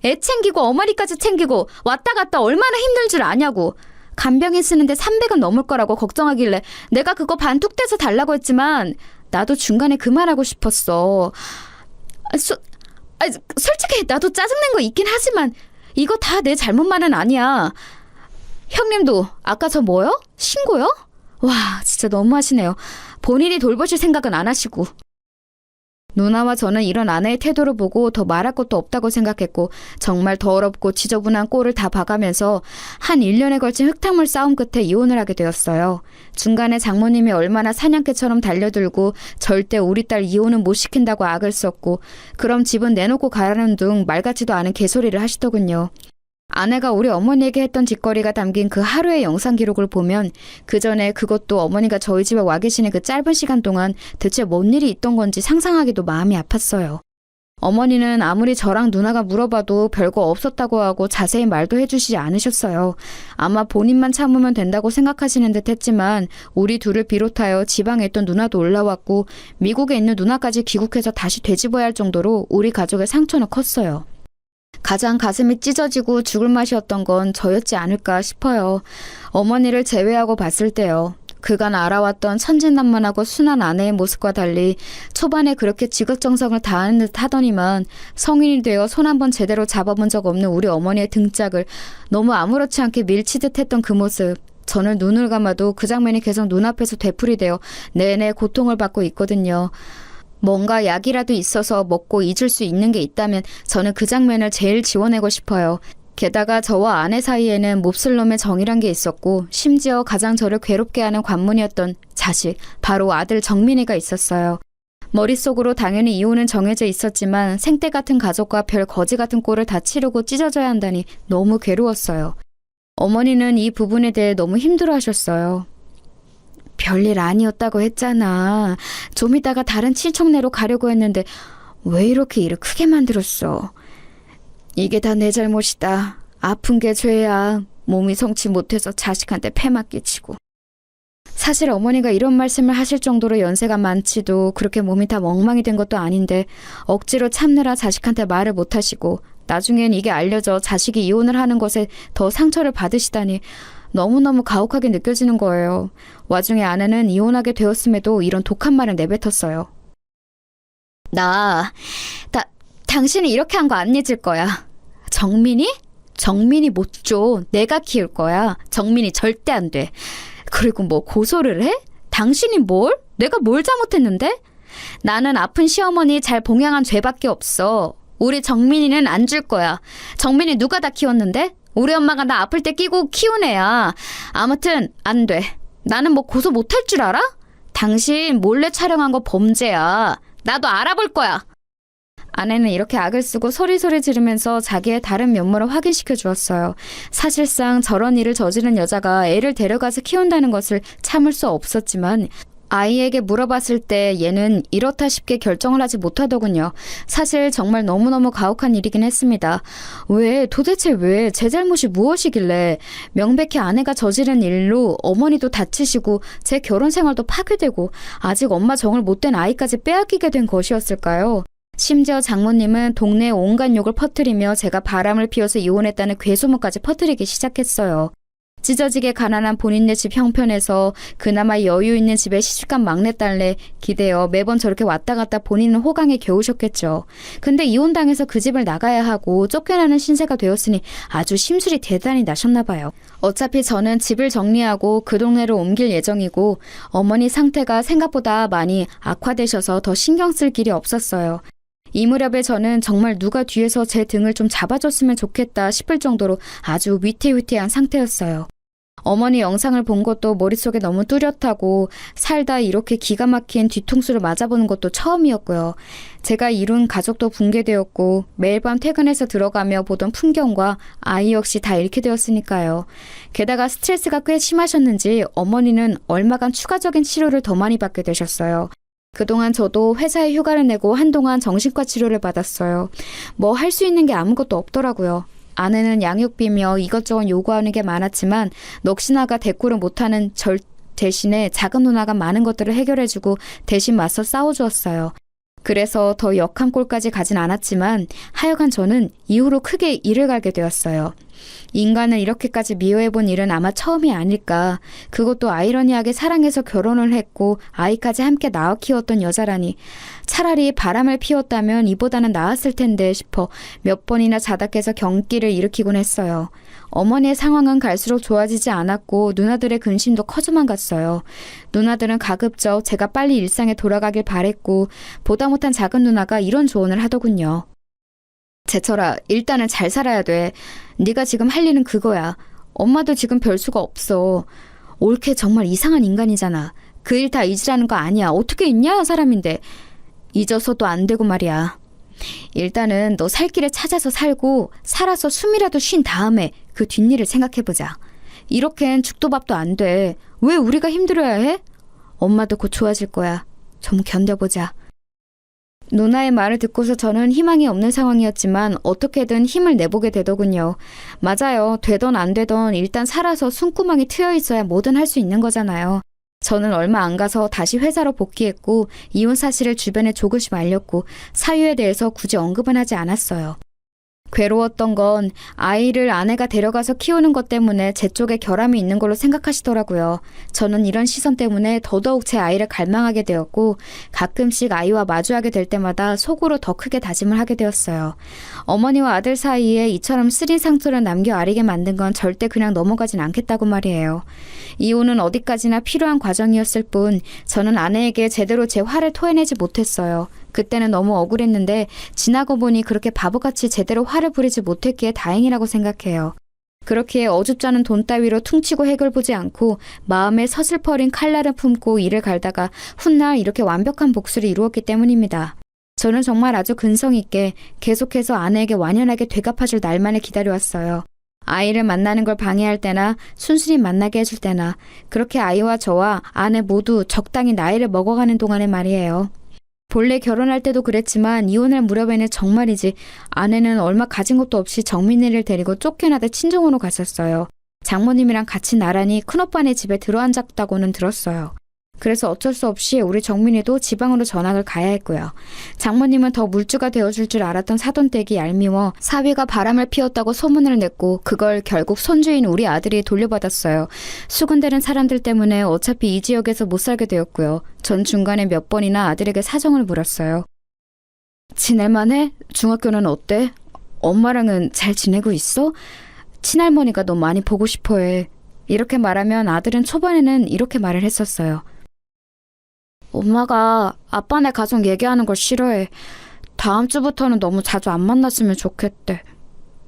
애 챙기고 어머니까지 챙기고 왔다 갔다 얼마나 힘들 줄 아냐고. 간병인 쓰는데 300은 넘을 거라고 걱정하길래 내가 그거 반툭 떼서 달라고 했지만 나도 중간에 그 말하고 싶었어. 솔직히 나도 짜증낸 거 있긴 하지만 이거 다 내 잘못만은 아니야. 형님도 아까 저 뭐요? 신고요? 와 진짜 너무하시네요. 본인이 돌보실 생각은 안 하시고. 누나와 저는 이런 아내의 태도를 보고 더 말할 것도 없다고 생각했고 정말 더럽고 지저분한 꼴을 다 봐가면서 한 1년에 걸친 흙탕물 싸움 끝에 이혼을 하게 되었어요. 중간에 장모님이 얼마나 사냥개처럼 달려들고 절대 우리 딸 이혼은 못 시킨다고 악을 썼고 그럼 집은 내놓고 가라는 둥 말 같지도 않은 개소리를 하시더군요. 아내가 우리 어머니에게 했던 짓거리가 담긴 그 하루의 영상 기록을 보면 그 전에 그것도 어머니가 저희 집에 와 계시는 그 짧은 시간 동안 대체 뭔 일이 있던 건지 상상하기도 마음이 아팠어요. 어머니는 아무리 저랑 누나가 물어봐도 별거 없었다고 하고 자세히 말도 해주시지 않으셨어요. 아마 본인만 참으면 된다고 생각하시는 듯 했지만 우리 둘을 비롯하여 지방에 있던 누나도 올라왔고 미국에 있는 누나까지 귀국해서 다시 되짚어야 할 정도로 우리 가족의 상처는 컸어요. 가장 가슴이 찢어지고 죽을 맛이었던 건 저였지 않을까 싶어요. 어머니를 제외하고 봤을 때요. 그간 알아왔던 천진난만하고 순한 아내의 모습과 달리 초반에 그렇게 지극정성을 다하는 듯 하더니만 성인이 되어 손 한 번 제대로 잡아본 적 없는 우리 어머니의 등짝을 너무 아무렇지 않게 밀치듯 했던 그 모습. 저는 눈을 감아도 그 장면이 계속 눈앞에서 되풀이되어 내내 고통을 받고 있거든요. 뭔가 약이라도 있어서 먹고 잊을 수 있는 게 있다면 저는 그 장면을 제일 지워내고 싶어요. 게다가 저와 아내 사이에는 몹쓸 놈의 정이란 게 있었고 심지어 가장 저를 괴롭게 하는 관문이었던 자식, 바로 아들 정민이가 있었어요. 머릿속으로 당연히 이혼은 정해져 있었지만 생떼 같은 가족과 별 거지 같은 꼴을 다 치르고 찢어져야 한다니 너무 괴로웠어요. 어머니는 이 부분에 대해 너무 힘들어하셨어요. 별일 아니었다고 했잖아. 좀 이따가 다른 친척네로 가려고 했는데 왜 이렇게 일을 크게 만들었어? 이게 다 내 잘못이다. 아픈 게 죄야. 몸이 성치 못해서 자식한테 패만 끼치고. 사실 어머니가 이런 말씀을 하실 정도로 연세가 많지도 그렇게 몸이 다 멍망이 된 것도 아닌데 억지로 참느라 자식한테 말을 못하시고 나중엔 이게 알려져 자식이 이혼을 하는 것에 더 상처를 받으시다니 너무너무 가혹하게 느껴지는 거예요. 와중에 아내는 이혼하게 되었음에도 이런 독한 말을 내뱉었어요. 당신이 이렇게 한 거 안 잊을 거야. 정민이? 정민이 못 줘. 내가 키울 거야. 정민이 절대 안 돼. 그리고 뭐 고소를 해? 당신이 뭘? 내가 뭘 잘못했는데? 나는 아픈 시어머니 잘 봉양한 죄밖에 없어. 우리 정민이는 안 줄 거야. 정민이 누가 다 키웠는데? 우리 엄마가 나 아플 때 끼고 키운 애야. 아무튼 안 돼. 나는 뭐 고소 못할 줄 알아? 당신 몰래 촬영한 거 범죄야. 나도 알아볼 거야. 아내는 이렇게 악을 쓰고 소리소리 지르면서 자기의 다른 면모를 확인시켜 주었어요. 사실상 저런 일을 저지른 여자가 애를 데려가서 키운다는 것을 참을 수 없었지만 아이에게 물어봤을 때 얘는 이렇다 쉽게 결정을 하지 못하더군요. 사실 정말 너무너무 가혹한 일이긴 했습니다. 도대체 왜 제 잘못이 무엇이길래 명백히 아내가 저지른 일로 어머니도 다치시고 제 결혼 생활도 파괴되고 아직 엄마 정을 못된 아이까지 빼앗기게 된 것이었을까요? 심지어 장모님은 동네에 온갖 욕을 퍼뜨리며 제가 바람을 피워서 이혼했다는 괴소문까지 퍼뜨리기 시작했어요. 찢어지게 가난한 본인네 집 형편에서 그나마 여유 있는 집에 시집간 막내딸내 기대어 매번 저렇게 왔다 갔다 본인은 호강에 겨우셨겠죠. 근데 이혼당해서 그 집을 나가야 하고 쫓겨나는 신세가 되었으니 아주 심술이 대단히 나셨나 봐요. 어차피 저는 집을 정리하고 그 동네로 옮길 예정이고 어머니 상태가 생각보다 많이 악화되셔서 더 신경 쓸 길이 없었어요. 이 무렵에 저는 정말 누가 뒤에서 제 등을 좀 잡아줬으면 좋겠다 싶을 정도로 아주 위태위태한 상태였어요. 어머니 영상을 본 것도 머릿속에 너무 뚜렷하고 살다 이렇게 기가 막힌 뒤통수를 맞아보는 것도 처음이었고요. 제가 이룬 가족도 붕괴되었고 매일 밤 퇴근해서 들어가며 보던 풍경과 아이 역시 다 잃게 되었으니까요. 게다가 스트레스가 꽤 심하셨는지 어머니는 얼마간 추가적인 치료를 더 많이 받게 되셨어요. 그동안 저도 회사에 휴가를 내고 한동안 정신과 치료를 받았어요. 뭐 할 수 있는 게 아무것도 없더라고요. 아내는 양육비며 이것저것 요구하는 게 많았지만 넋이나가 대꾸를 못하는 절 대신에 작은 누나가 많은 것들을 해결해주고 대신 맞서 싸워주었어요. 그래서 더 역한 꼴까지 가진 않았지만 하여간 저는 이후로 크게 일을 갈게 되었어요. 인간을 이렇게까지 미워해본 일은 아마 처음이 아닐까. 그것도 아이러니하게 사랑해서 결혼을 했고 아이까지 함께 낳아 키웠던 여자라니. 차라리 바람을 피웠다면 이보다는 나았을 텐데 싶어 몇 번이나 자다 깨서 경기를 일으키곤 했어요. 어머니의 상황은 갈수록 좋아지지 않았고 누나들의 근심도 커져만 갔어요. 누나들은 가급적 제가 빨리 일상에 돌아가길 바랬고 보다 못한 작은 누나가 이런 조언을 하더군요. 제철아, 일단은 잘 살아야 돼. 네가 지금 할 일은 그거야. 엄마도 지금 별 수가 없어. 올케 정말 이상한 인간이잖아. 그 일 다 잊으라는 거 아니야. 어떻게 잊냐, 사람인데. 잊어서도 안 되고 말이야. 일단은 너 살 길을 찾아서 살고 살아서 숨이라도 쉰 다음에 그 뒷일을 생각해보자. 이렇게는 죽도 밥도 안 돼. 왜 우리가 힘들어야 해? 엄마도 곧 좋아질 거야. 좀 견뎌보자. 누나의 말을 듣고서 저는 희망이 없는 상황이었지만 어떻게든 힘을 내보게 되더군요. 맞아요. 되던 안 되던 일단 살아서 숨구멍이 트여 있어야 뭐든 할 수 있는 거잖아요. 저는 얼마 안 가서 다시 회사로 복귀했고 이혼 사실을 주변에 조금씩 알렸고 사유에 대해서 굳이 언급은 하지 않았어요. 괴로웠던 건 아이를 아내가 데려가서 키우는 것 때문에 제 쪽에 결함이 있는 걸로 생각하시더라고요. 저는 이런 시선 때문에 더더욱 제 아이를 갈망하게 되었고 가끔씩 아이와 마주하게 될 때마다 속으로 더 크게 다짐을 하게 되었어요. 어머니와 아들 사이에 이처럼 쓰린 상처를 남겨 아리게 만든 건 절대 그냥 넘어가진 않겠다고 말이에요. 이혼은 어디까지나 필요한 과정이었을 뿐 저는 아내에게 제대로 제 화를 토해내지 못했어요. 그때는 너무 억울했는데 지나고 보니 그렇게 바보같이 제대로 화를 부리지 못했기에 다행이라고 생각해요. 그렇게 어줍지 않은 돈 따위로 퉁치고 해결 보지 않고 마음에 서슬퍼린 칼날을 품고 이를 갈다가 훗날 이렇게 완벽한 복수를 이루었기 때문입니다. 저는 정말 아주 근성 있게 계속해서 아내에게 완연하게 되갚아줄 날만을 기다려왔어요. 아이를 만나는 걸 방해할 때나 순순히 만나게 해줄 때나 그렇게 아이와 저와 아내 모두 적당히 나이를 먹어가는 동안에 말이에요. 본래 결혼할 때도 그랬지만 이혼할 무렵에는 정말이지 아내는 얼마 가진 것도 없이 정민이를 데리고 쫓겨나다 친정으로 갔었어요. 장모님이랑 같이 나란히 큰오빠네 집에 들어앉았다고는 들었어요. 그래서 어쩔 수 없이 우리 정민이도 지방으로 전학을 가야 했고요. 장모님은 더 물주가 되어줄 줄 알았던 사돈댁이 얄미워 사위가 바람을 피웠다고 소문을 냈고 그걸 결국 손주인 우리 아들이 돌려받았어요. 수군대는 사람들 때문에 어차피 이 지역에서 못 살게 되었고요. 전 중간에 몇 번이나 아들에게 사정을 물었어요. 지낼만해? 중학교는 어때? 엄마랑은 잘 지내고 있어? 친할머니가 너 많이 보고 싶어해. 이렇게 말하면 아들은 초반에는 이렇게 말을 했었어요. 엄마가 아빠네 가족 얘기하는 걸 싫어해. 다음 주부터는 너무 자주 안 만났으면 좋겠대.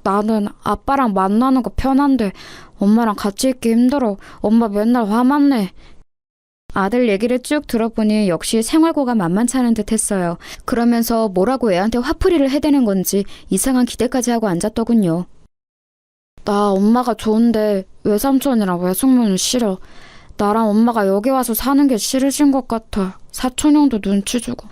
나는 아빠랑 만나는 거 편한데 엄마랑 같이 있기 힘들어. 엄마 맨날 화만 내. 아들 얘기를 쭉 들어보니 역시 생활고가 만만치 않은 듯 했어요. 그러면서 뭐라고 애한테 화풀이를 해대는 건지 이상한 기대까지 하고 앉았더군요. 나 엄마가 좋은데 외삼촌이랑 외숙모는 싫어. 나랑 엄마가 여기 와서 사는 게 싫으신 것 같아. 사촌 형도 눈치 주고.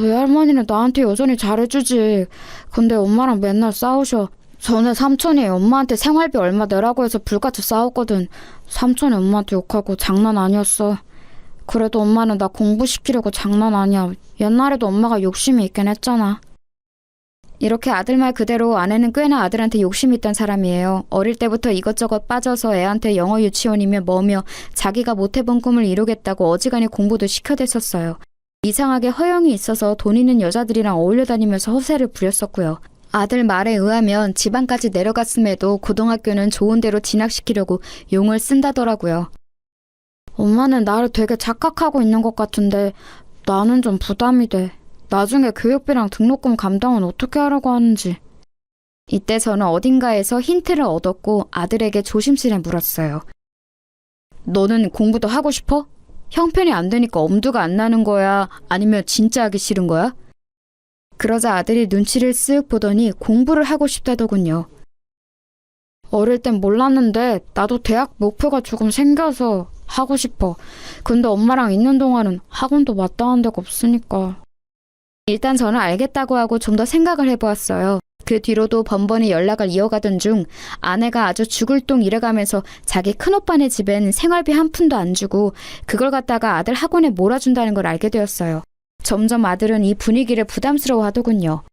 외할머니는 나한테 여전히 잘해주지. 근데 엄마랑 맨날 싸우셔. 전에 삼촌이 엄마한테 생활비 얼마 내라고 해서 불같이 싸웠거든. 삼촌이 엄마한테 욕하고 장난 아니었어. 그래도 엄마는 나 공부시키려고 장난 아니야. 옛날에도 엄마가 욕심이 있긴 했잖아. 이렇게 아들 말 그대로 아내는 꽤나 아들한테 욕심이 있던 사람이에요. 어릴 때부터 이것저것 빠져서 애한테 영어 유치원이며 뭐며 자기가 못해본 꿈을 이루겠다고 어지간히 공부도 시켜댔었어요. 이상하게 허영이 있어서 돈 있는 여자들이랑 어울려 다니면서 허세를 부렸었고요. 아들 말에 의하면 지방까지 내려갔음에도 고등학교는 좋은 데로 진학시키려고 용을 쓴다더라고요. 엄마는 나를 되게 착각하고 있는 것 같은데 나는 좀 부담이 돼. 나중에 교육비랑 등록금 감당은 어떻게 하라고 하는지. 이때 저는 어딘가에서 힌트를 얻었고 아들에게 조심스레 물었어요. 너는 공부도 하고 싶어? 형편이 안 되니까 엄두가 안 나는 거야? 아니면 진짜 하기 싫은 거야? 그러자 아들이 눈치를 쓱 보더니 공부를 하고 싶다더군요. 어릴 땐 몰랐는데 나도 대학 목표가 조금 생겨서 하고 싶어. 근데 엄마랑 있는 동안은 학원도 마땅한 데가 없으니까. 일단 저는 알겠다고 하고 좀 더 생각을 해보았어요. 그 뒤로도 번번이 연락을 이어가던 중 아내가 아주 죽을 똥 일해가면서 자기 큰오빠네 집엔 생활비 한 푼도 안 주고 그걸 갖다가 아들 학원에 몰아준다는 걸 알게 되었어요. 점점 아들은 이 분위기를 부담스러워 하더군요.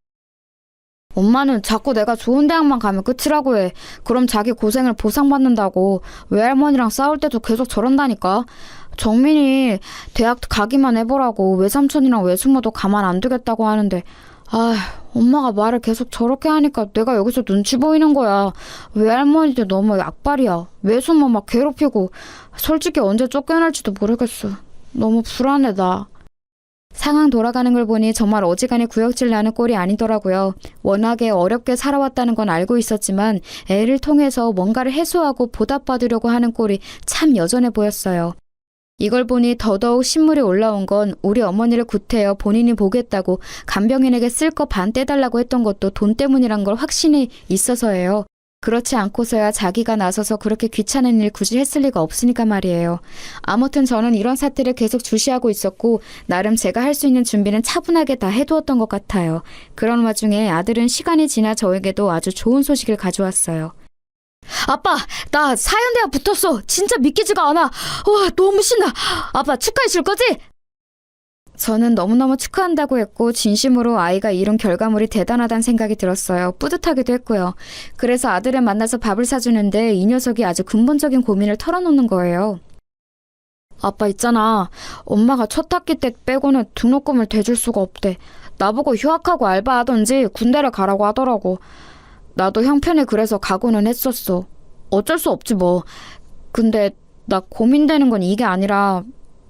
엄마는 자꾸 내가 좋은 대학만 가면 끝이라고 해. 그럼 자기 고생을 보상받는다고. 외할머니랑 싸울 때도 계속 저런다니까. 정민이 대학 가기만 해보라고 외삼촌이랑 외숙모도 가만 안 두겠다고 하는데 엄마가 말을 계속 저렇게 하니까 내가 여기서 눈치 보이는 거야. 외할머니도 너무 약발이야. 외숙모 막 괴롭히고 솔직히 언제 쫓겨날지도 모르겠어. 너무 불안해 나. 상황 돌아가는 걸 보니 정말 어지간히 구역질 나는 꼴이 아니더라고요. 워낙에 어렵게 살아왔다는 건 알고 있었지만 애를 통해서 뭔가를 해소하고 보답받으려고 하는 꼴이 참 여전해 보였어요. 이걸 보니 더더욱 신물이 올라온 건 우리 어머니를 구태여 본인이 보겠다고 간병인에게 쓸 거 반 떼달라고 했던 것도 돈 때문이란 걸 확신이 있어서예요. 그렇지 않고서야 자기가 나서서 그렇게 귀찮은 일 굳이 했을 리가 없으니까 말이에요. 아무튼 저는 이런 사태를 계속 주시하고 있었고 나름 제가 할 수 있는 준비는 차분하게 다 해두었던 것 같아요. 그런 와중에 아들은 시간이 지나 저에게도 아주 좋은 소식을 가져왔어요. 아빠, 나 사연대학 붙었어. 진짜 믿기지가 않아. 와, 너무 신나. 아빠 축하해 줄 거지? 저는 너무너무 축하한다고 했고 진심으로 아이가 이룬 결과물이 대단하다는 생각이 들었어요. 뿌듯하기도 했고요. 그래서 아들을 만나서 밥을 사주는데 이 녀석이 아주 근본적인 고민을 털어놓는 거예요. 아빠 있잖아. 엄마가 첫 학기 때 빼고는 등록금을 대줄 수가 없대. 나보고 휴학하고 알바하던지 군대를 가라고 하더라고. 나도 형편이 그래서 가고는 했었어. 어쩔 수 없지 뭐. 근데 나 고민되는 건 이게 아니라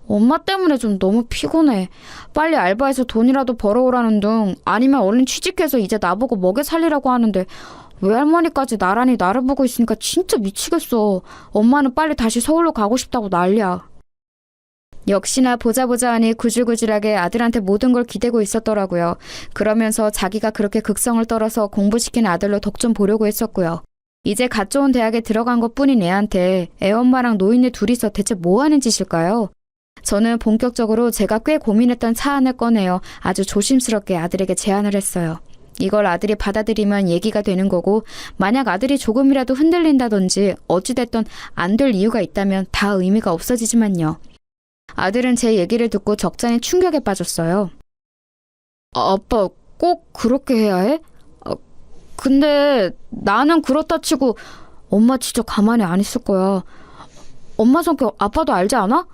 엄마 때문에 좀 너무 피곤해. 빨리 알바해서 돈이라도 벌어오라는 둥 아니면 얼른 취직해서 이제 나보고 먹여 살리라고 하는데 외할머니까지 나란히 나를 보고 있으니까 진짜 미치겠어. 엄마는 빨리 다시 서울로 가고 싶다고 난리야. 역시나 보자 하니 구질구질하게 아들한테 모든 걸 기대고 있었더라고요. 그러면서 자기가 그렇게 극성을 떨어서 공부시킨 아들로 덕 좀 보려고 했었고요. 이제 갓 좋은 대학에 들어간 것뿐인 애한테 애엄마랑 노인네 둘이서 대체 뭐 하는 짓일까요? 저는 본격적으로 제가 꽤 고민했던 사안을 꺼내어 아주 조심스럽게 아들에게 제안을 했어요. 이걸 아들이 받아들이면 얘기가 되는 거고 만약 아들이 조금이라도 흔들린다든지 어찌됐든 안 될 이유가 있다면 다 의미가 없어지지만요. 아들은 제 얘기를 듣고 적잖이 충격에 빠졌어요. 아빠 꼭 그렇게 해야 해? 근데 나는 그렇다 치고 엄마 진짜 가만히 안 있을 거야. 엄마 성격 아빠도 알지 않아?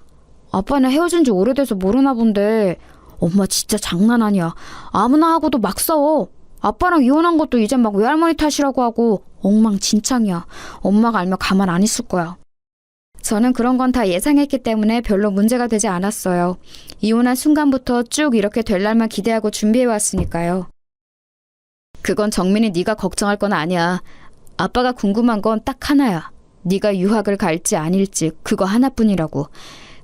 아빠는 헤어진 지 오래돼서 모르나 본데 엄마 진짜 장난 아니야. 아무나 하고도 막 싸워. 아빠랑 이혼한 것도 이제 막 외할머니 탓이라고 하고 엉망진창이야. 엄마가 알면 가만 안 있을 거야. 저는 그런 건 다 예상했기 때문에 별로 문제가 되지 않았어요. 이혼한 순간부터 쭉 이렇게 될 날만 기대하고 준비해왔으니까요. 그건 정민이 네가 걱정할 건 아니야. 아빠가 궁금한 건 딱 하나야. 네가 유학을 갈지 아닐지 그거 하나뿐이라고.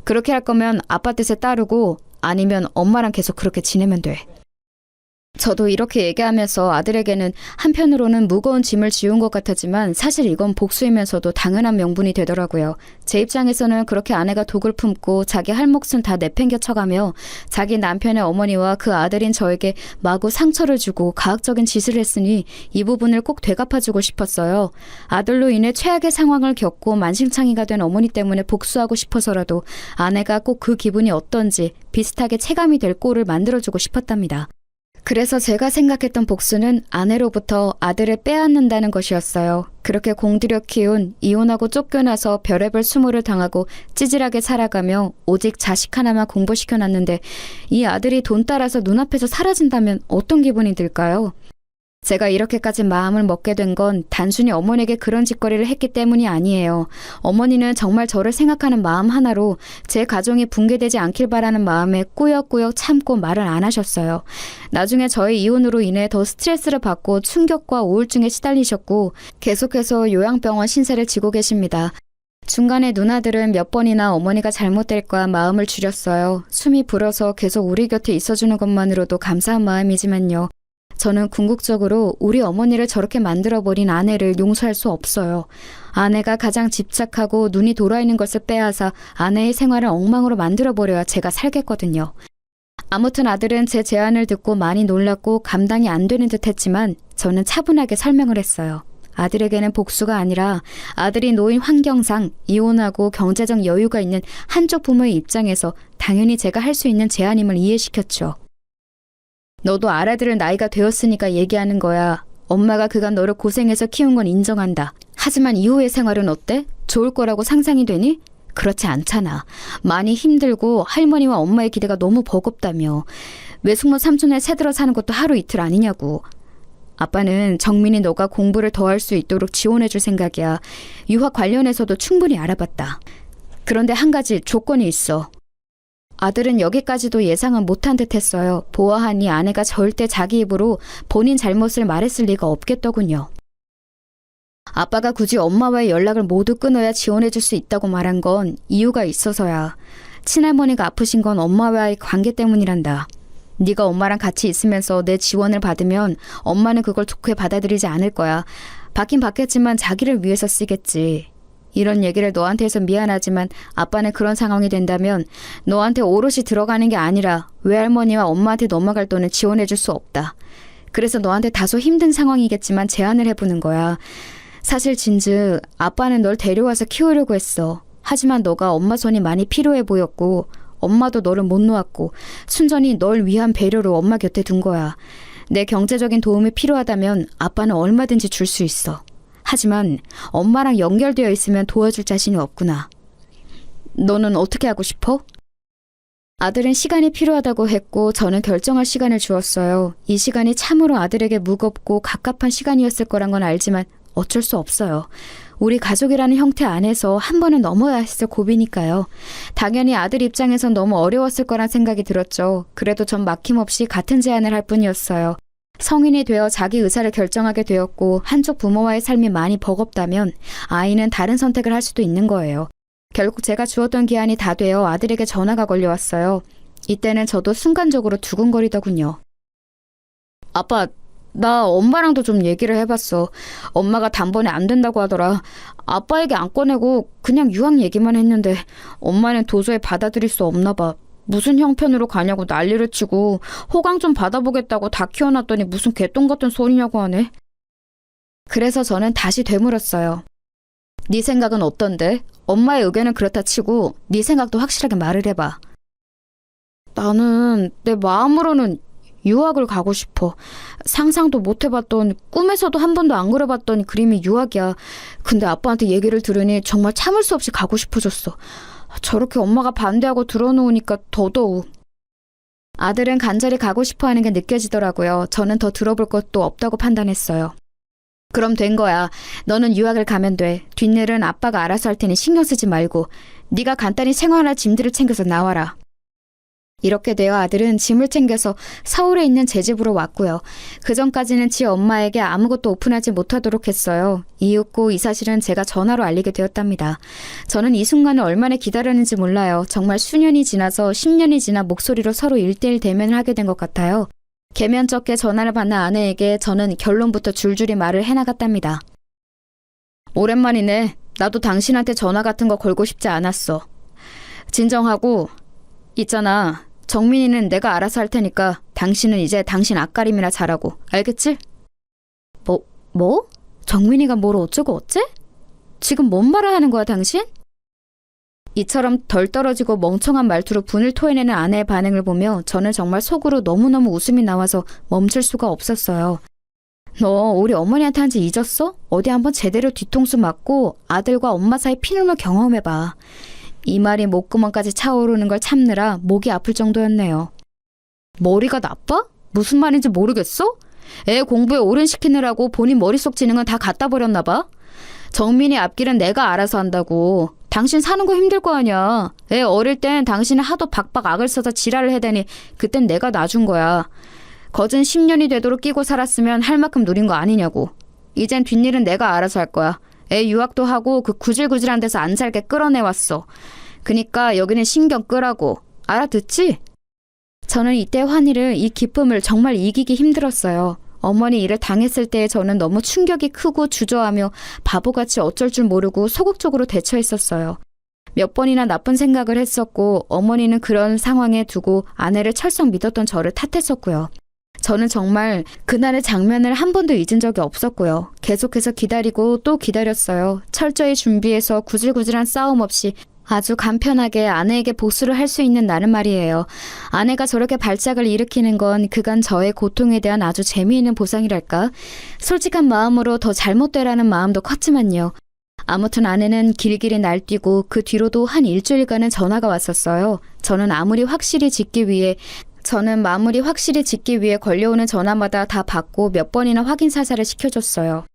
그렇게 할 거면 아빠 뜻에 따르고 아니면 엄마랑 계속 그렇게 지내면 돼. 저도 이렇게 얘기하면서 아들에게는 한편으로는 무거운 짐을 지운 것 같았지만 사실 이건 복수이면서도 당연한 명분이 되더라고요. 제 입장에서는 그렇게 아내가 독을 품고 자기 할 몫은 다 내팽겨 쳐가며 자기 남편의 어머니와 그 아들인 저에게 마구 상처를 주고 가학적인 짓을 했으니 이 부분을 꼭 되갚아주고 싶었어요. 아들로 인해 최악의 상황을 겪고 만신창이가 된 어머니 때문에 복수하고 싶어서라도 아내가 꼭 그 기분이 어떤지 비슷하게 체감이 될 꼴을 만들어주고 싶었답니다. 그래서 제가 생각했던 복수는 아내로부터 아들을 빼앗는다는 것이었어요. 그렇게 공들여 키운 이혼하고 쫓겨나서 별의별 수모를 당하고 찌질하게 살아가며 오직 자식 하나만 공부시켜놨는데 이 아들이 돈 따라서 눈앞에서 사라진다면 어떤 기분이 들까요? 제가 이렇게까지 마음을 먹게 된 건 단순히 어머니에게 그런 짓거리를 했기 때문이 아니에요. 어머니는 정말 저를 생각하는 마음 하나로 제 가정이 붕괴되지 않길 바라는 마음에 꾸역꾸역 참고 말을 안 하셨어요. 나중에 저의 이혼으로 인해 더 스트레스를 받고 충격과 우울증에 시달리셨고 계속해서 요양병원 신세를 지고 계십니다. 중간에 누나들은 몇 번이나 어머니가 잘못될까 마음을 줄였어요. 숨이 불어서 계속 우리 곁에 있어주는 것만으로도 감사한 마음이지만요. 저는 궁극적으로 우리 어머니를 저렇게 만들어버린 아내를 용서할 수 없어요. 아내가 가장 집착하고 눈이 돌아있는 것을 빼앗아 아내의 생활을 엉망으로 만들어버려야 제가 살겠거든요. 아무튼 아들은 제 제안을 듣고 많이 놀랐고 감당이 안 되는 듯 했지만 저는 차분하게 설명을 했어요. 아들에게는 복수가 아니라 아들이 놓인 환경상 이혼하고 경제적 여유가 있는 한쪽 부모의 입장에서 당연히 제가 할 수 있는 제안임을 이해시켰죠. 너도 알아들을 나이가 되었으니까 얘기하는 거야. 엄마가 그간 너를 고생해서 키운 건 인정한다. 하지만 이후의 생활은 어때? 좋을 거라고 상상이 되니? 그렇지 않잖아. 많이 힘들고 할머니와 엄마의 기대가 너무 버겁다며. 외숙모 삼촌네 새들어 사는 것도 하루 이틀 아니냐고. 아빠는 정민이 너가 공부를 더 할 수 있도록 지원해줄 생각이야. 유학 관련해서도 충분히 알아봤다. 그런데 한 가지 조건이 있어. 아들은 여기까지도 예상은 못한 듯 했어요. 보아하니 아내가 절대 자기 입으로 본인 잘못을 말했을 리가 없겠더군요. 아빠가 굳이 엄마와의 연락을 모두 끊어야 지원해줄 수 있다고 말한 건 이유가 있어서야. 친할머니가 아프신 건 엄마와의 관계 때문이란다. 네가 엄마랑 같이 있으면서 내 지원을 받으면 엄마는 그걸 좋게 받아들이지 않을 거야. 받긴 받겠지만 자기를 위해서 쓰겠지. 이런 얘기를 너한테 해서 미안하지만 아빠는 그런 상황이 된다면 너한테 오롯이 들어가는 게 아니라 외할머니와 엄마한테 넘어갈 돈을 지원해줄 수 없다. 그래서 너한테 다소 힘든 상황이겠지만 제안을 해보는 거야. 사실 진즉 아빠는 널 데려와서 키우려고 했어. 하지만 너가 엄마 손이 많이 필요해 보였고 엄마도 너를 못 놓았고 순전히 널 위한 배려로 엄마 곁에 둔 거야. 내 경제적인 도움이 필요하다면 아빠는 얼마든지 줄 수 있어. 하지만 엄마랑 연결되어 있으면 도와줄 자신이 없구나. 너는 어떻게 하고 싶어? 아들은 시간이 필요하다고 했고 저는 결정할 시간을 주었어요. 이 시간이 참으로 아들에게 무겁고 갑갑한 시간이었을 거란 건 알지만 어쩔 수 없어요. 우리 가족이라는 형태 안에서 한 번은 넘어야 했을 고비니까요. 당연히 아들 입장에선 너무 어려웠을 거란 생각이 들었죠. 그래도 전 막힘없이 같은 제안을 할 뿐이었어요. 성인이 되어 자기 의사를 결정하게 되었고 한쪽 부모와의 삶이 많이 버겁다면 아이는 다른 선택을 할 수도 있는 거예요. 결국 제가 주었던 기한이 다 되어 아들에게 전화가 걸려왔어요. 이때는 저도 순간적으로 두근거리더군요. 아빠, 나 엄마랑도 좀 얘기를 해봤어. 엄마가 단번에 안 된다고 하더라. 아빠에게 안 꺼내고 그냥 유학 얘기만 했는데 엄마는 도저히 받아들일 수 없나 봐. 무슨 형편으로 가냐고 난리를 치고 호강 좀 받아보겠다고 다 키워놨더니 무슨 개똥 같은 소리냐고 하네. 그래서 저는 다시 되물었어요. 네 생각은 어떤데? 엄마의 의견은 그렇다 치고 네 생각도 확실하게 말을 해봐. 나는 내 마음으로는 유학을 가고 싶어. 상상도 못 해봤던, 꿈에서도 한 번도 안 그려봤던 그림이 유학이야. 근데 아빠한테 얘기를 들으니 정말 참을 수 없이 가고 싶어졌어. 저렇게 엄마가 반대하고 들어놓으니까 더더욱. 아들은 간절히 가고 싶어하는 게 느껴지더라고요. 저는 더 들어볼 것도 없다고 판단했어요. 그럼 된 거야. 너는 유학을 가면 돼. 뒷일은 아빠가 알아서 할 테니 신경 쓰지 말고 네가 간단히 생활할 짐들을 챙겨서 나와라. 이렇게 되어 아들은 짐을 챙겨서 서울에 있는 제 집으로 왔고요. 그전까지는 지 엄마에게 아무것도 오픈하지 못하도록 했어요. 이윽고 이 사실은 제가 전화로 알리게 되었답니다. 저는 이 순간을 얼마나 기다렸는지 몰라요. 정말 수년이 지나서 10년이 지나 목소리로 서로 1:1 대면을 하게 된 것 같아요. 개면쩍게 전화를 받는 아내에게 저는 결론부터 줄줄이 말을 해나갔답니다. 오랜만이네. 나도 당신한테 전화 같은 거 걸고 싶지 않았어. 진정하고 있잖아. 정민이는 내가 알아서 할 테니까 당신은 이제 당신 앞가림이나 잘하고. 알겠지? 뭐? 정민이가 뭘 어쩌고 어째? 지금 뭔 말을 하는 거야 당신? 이처럼 덜 떨어지고 멍청한 말투로 분을 토해내는 아내의 반응을 보며 저는 정말 속으로 너무너무 웃음이 나와서 멈출 수가 없었어요. 너 우리 어머니한테 한 지 잊었어? 어디 한번 제대로 뒤통수 맞고 아들과 엄마 사이 피눈물 경험해봐. 이 말이 목구멍까지 차오르는 걸 참느라 목이 아플 정도였네요. 머리가 나빠? 무슨 말인지 모르겠어? 애 공부에 오른시키느라고 본인 머릿속 지능은 다 갖다 버렸나 봐. 정민이 앞길은 내가 알아서 한다고. 당신 사는 거 힘들 거 아니야. 애 어릴 땐 당신이 하도 박박 악을 써서 지랄을 해대니 그땐 내가 놔준 거야. 거진 10년이 되도록 끼고 살았으면 할 만큼 누린 거 아니냐고. 이젠 뒷일은 내가 알아서 할 거야. 애 유학도 하고 그 구질구질한 데서 안 살게 끌어내왔어. 그니까 여기는 신경 끄라고. 알아듣지? 저는 이때 환희를, 이 기쁨을 정말 이기기 힘들었어요. 어머니 일을 당했을 때 저는 너무 충격이 크고 주저하며 바보같이 어쩔 줄 모르고 소극적으로 대처했었어요. 몇 번이나 나쁜 생각을 했었고 어머니는 그런 상황에 두고 아내를 철썩 믿었던 저를 탓했었고요. 저는 정말 그날의 장면을 한 번도 잊은 적이 없었고요. 계속해서 기다리고 또 기다렸어요. 철저히 준비해서 구질구질한 싸움 없이 아주 간편하게 아내에게 복수를 할 수 있는 날은 말이에요. 아내가 저렇게 발작을 일으키는 건 그간 저의 고통에 대한 아주 재미있는 보상이랄까? 솔직한 마음으로 더 잘못되라는 마음도 컸지만요. 아무튼 아내는 길길이 날뛰고 그 뒤로도 한 일주일간은 전화가 왔었어요. 저는 마무리 확실히 짓기 위해 걸려오는 전화마다 다 받고 몇 번이나 확인 사살을 시켜줬어요.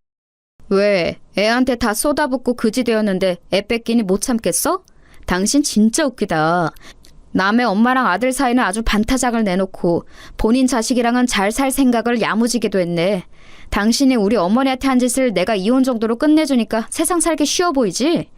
왜? 애한테 다 쏟아붓고 그지 되었는데 애 뺏기니 못 참겠어? 당신 진짜 웃기다. 남의 엄마랑 아들 사이는 아주 반타작을 내놓고 본인 자식이랑은 잘 살 생각을 야무지게도 했네. 당신이 우리 어머니한테 한 짓을 내가 이혼 정도로 끝내주니까 세상 살기 쉬워 보이지?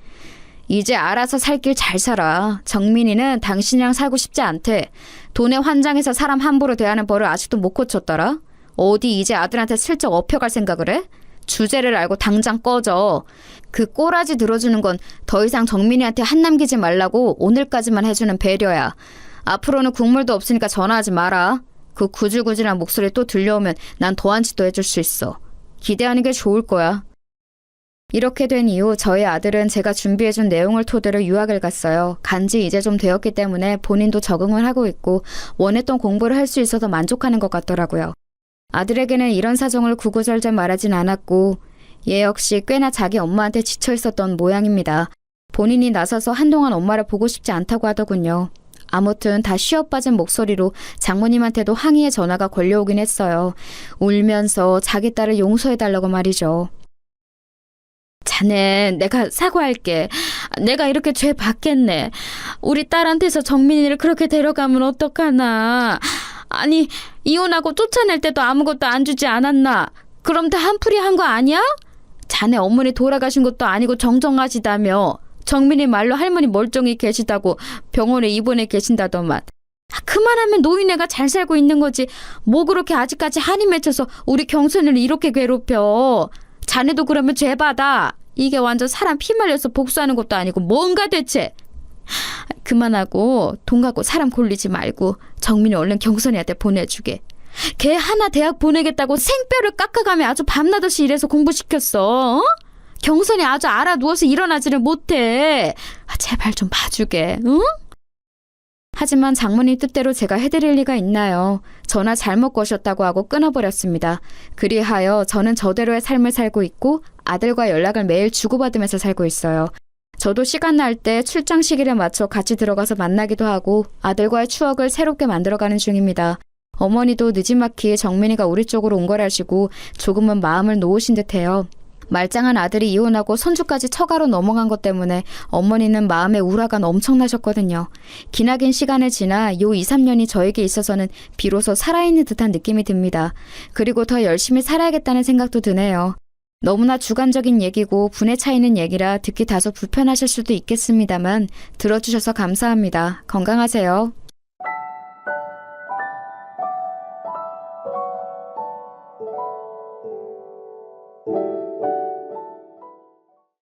이제 알아서 살 길 잘 살아. 정민이는 당신이랑 살고 싶지 않대. 돈에 환장해서 사람 함부로 대하는 벌을 아직도 못 고쳤더라. 어디 이제 아들한테 슬쩍 업혀갈 생각을 해? 주제를 알고 당장 꺼져. 그 꼬라지 들어주는 건 더 이상 정민이한테 한 남기지 말라고 오늘까지만 해주는 배려야. 앞으로는 국물도 없으니까 전화하지 마라. 그 구질구질한 목소리 또 들려오면 난 더한 짓도 해줄 수 있어. 기대하는 게 좋을 거야. 이렇게 된 이후 저희 아들은 제가 준비해준 내용을 토대로 유학을 갔어요. 간지 이제 좀 되었기 때문에 본인도 적응을 하고 있고 원했던 공부를 할 수 있어서 만족하는 것 같더라고요. 아들에게는 이런 사정을 구구절절 말하진 않았고 얘 역시 꽤나 자기 엄마한테 지쳐 있었던 모양입니다. 본인이 나서서 한동안 엄마를 보고 싶지 않다고 하더군요. 아무튼 다 쉬어빠진 목소리로 장모님한테도 항의의 전화가 걸려오긴 했어요. 울면서 자기 딸을 용서해달라고 말이죠. 자네, 내가 사과할게. 내가 이렇게 죄 받겠네. 우리 딸한테서 정민이를 그렇게 데려가면 어떡하나. 아니, 이혼하고 쫓아낼 때도 아무것도 안 주지 않았나? 그럼 다 한풀이 한 거 아니야? 자네 어머니 돌아가신 것도 아니고 정정하시다며. 정민이 말로 할머니 멀쩡히 계시다고 병원에 입원해 계신다더만. 그만하면 노인네가 잘 살고 있는 거지. 뭐 그렇게 아직까지 한이 맺혀서 우리 경선을 이렇게 괴롭혀. 자네도 그러면 죄 받아. 이게 완전 사람 피 말려서 복수하는 것도 아니고 뭔가 대체. 그만하고 돈 갖고 사람 골리지 말고 정민이 얼른 경선이한테 보내주게. 걔 하나 대학 보내겠다고 생뼈를 깎아가며 아주 밤낮없이 일해서 공부시켰어. 어? 경선이 아주 알아 누워서 일어나지를 못해. 제발 좀 봐주게. 응? 하지만 장모님 뜻대로 제가 해드릴 리가 있나요? 전화 잘못 거셨다고 하고 끊어버렸습니다. 그리하여 저는 저대로의 삶을 살고 있고 아들과 연락을 매일 주고받으면서 살고 있어요. 저도 시간 날 때 출장 시기를 맞춰 같이 들어가서 만나기도 하고 아들과의 추억을 새롭게 만들어가는 중입니다. 어머니도 느지막이 정민이가 우리 쪽으로 온 걸 아시고 조금은 마음을 놓으신 듯해요. 말짱한 아들이 이혼하고 손주까지 처가로 넘어간 것 때문에 어머니는 마음의 우라가 엄청나셨거든요. 기나긴 시간을 지나 요 2, 3년이 저에게 있어서는 비로소 살아있는 듯한 느낌이 듭니다. 그리고 더 열심히 살아야겠다는 생각도 드네요. 너무나 주관적인 얘기고 분에 차이는 얘기라 듣기 다소 불편하실 수도 있겠습니다만 들어주셔서 감사합니다. 건강하세요.